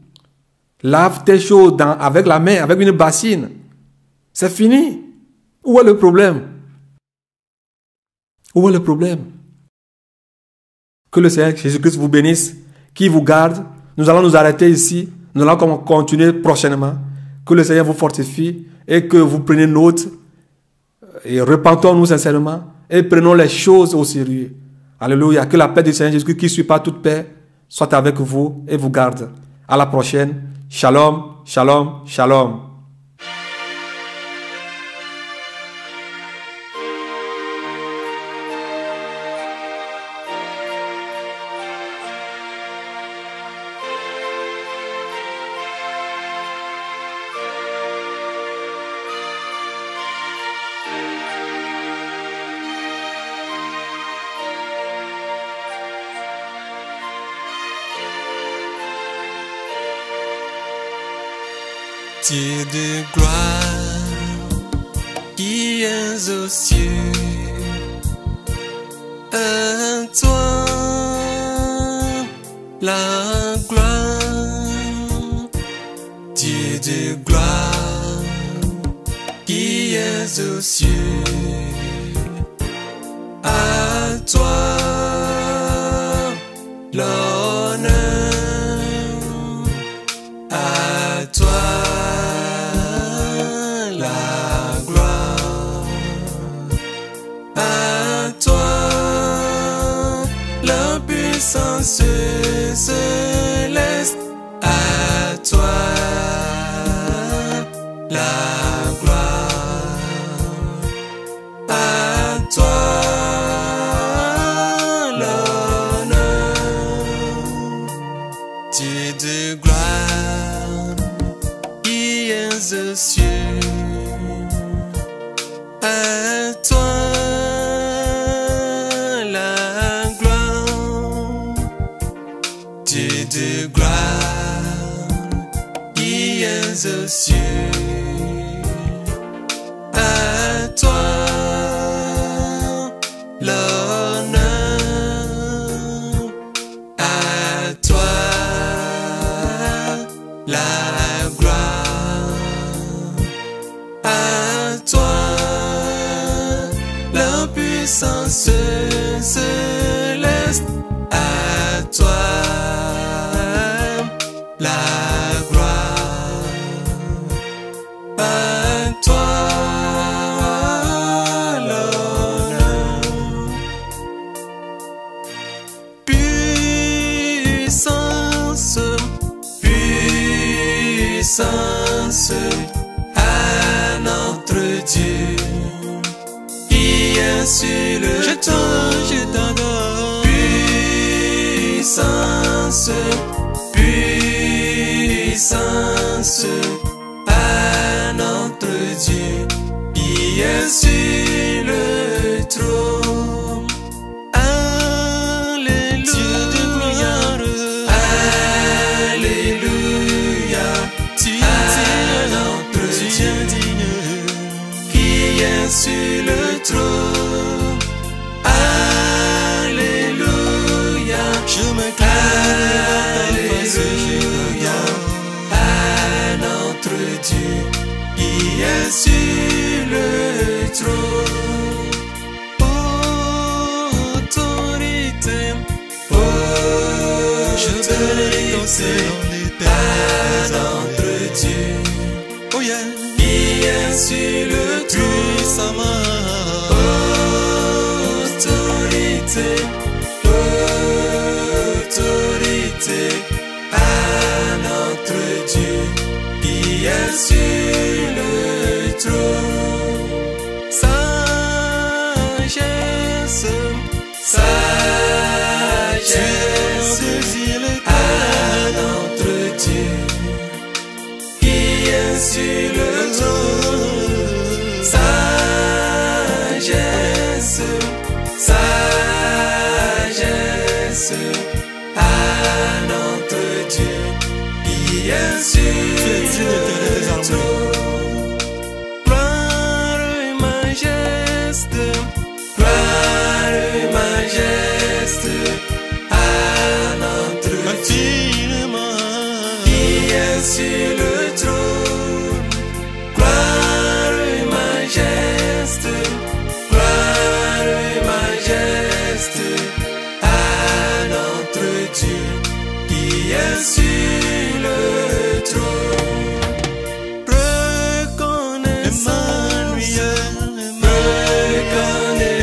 [SPEAKER 2] Lave tes choses avec la main, avec une bassine. C'est fini. Où est le problème? Où est le problème? Que le Seigneur Jésus-Christ vous bénisse, qui vous garde. Nous allons nous arrêter ici. Nous allons continuer prochainement. Que le Seigneur vous fortifie et que vous preniez note. Et repentons-nous sincèrement et prenons les choses au sérieux. Alléluia. Que la paix du Seigneur Jésus-Christ, qui ne suit pas toute paix, soit avec vous et vous garde. À la prochaine. Shalom, shalom, shalom.
[SPEAKER 1] Dieu de gloire, qui es aux cieux. À toi la gloire, Dieu de gloire, qui es aux cieux. À toi l'honneur, à toi la gloire, à toi la puissance céleste, à toi la gloire, à toi l'honneur, Dieu de gloire, qui es aux cieux. À toi la gloire, Dieu de gloire, qui es aux cieux. À toi l'honneur, à toi la gloire, à toi la puissance céleste, à toi la gloire, à toi l'honneur. Puissance, puissance à notre Dieu qui est sur le trône. Je t'adore. Puissance, puissance à notre Dieu qui est sur le trône. Alléluia, alléluia, tu es notre Dieu qui est sur le trône. Alléluia, je m'acclame, alléluia à notre Dieu qui est sur le trône. Autorité, autorité à notre Dieu, oh yeah, qui est sur le trône. Autorité, autorité à notre Dieu qui est sur le trône. Sagesse, sagesse à notre Dieu qui est sur le trône. Sagesse, sagesse à notre Dieu qui est sur le trône. Gloire et majesté, gloire et majesté à notre Dieu qui est sur le trône. Gloire et majesté, gloire et majesté à notre Dieu qui est sur le trône. Reconnaissance,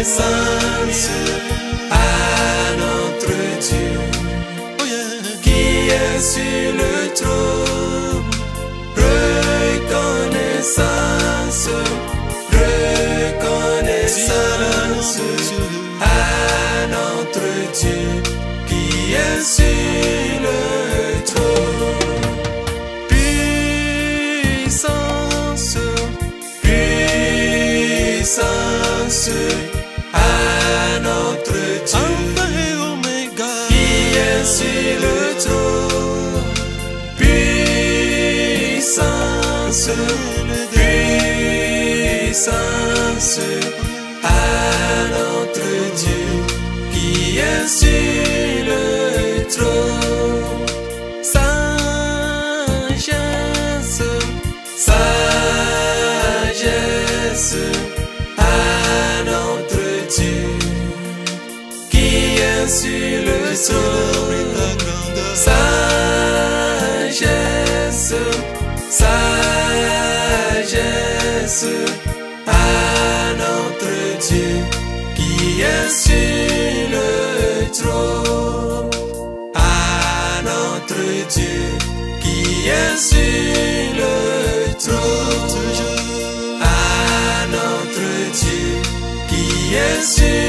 [SPEAKER 1] reconnaissance à notre Dieu qui est sur le trône. Reconnaissance, reconnaissance à notre Dieu qui est sur le trône. Puissance, puissance à notre Dieu, Alpha et Oméga, qui est sur le trône. Puissance, puissance à notre Dieu qui est sur le trône. Sagesse, sagesse à notre Dieu qui est sur le trône. Sagesse, sagesse à notre Dieu qui est sur le trône. À notre Dieu qui est sur le trône. À notre Dieu qui est sur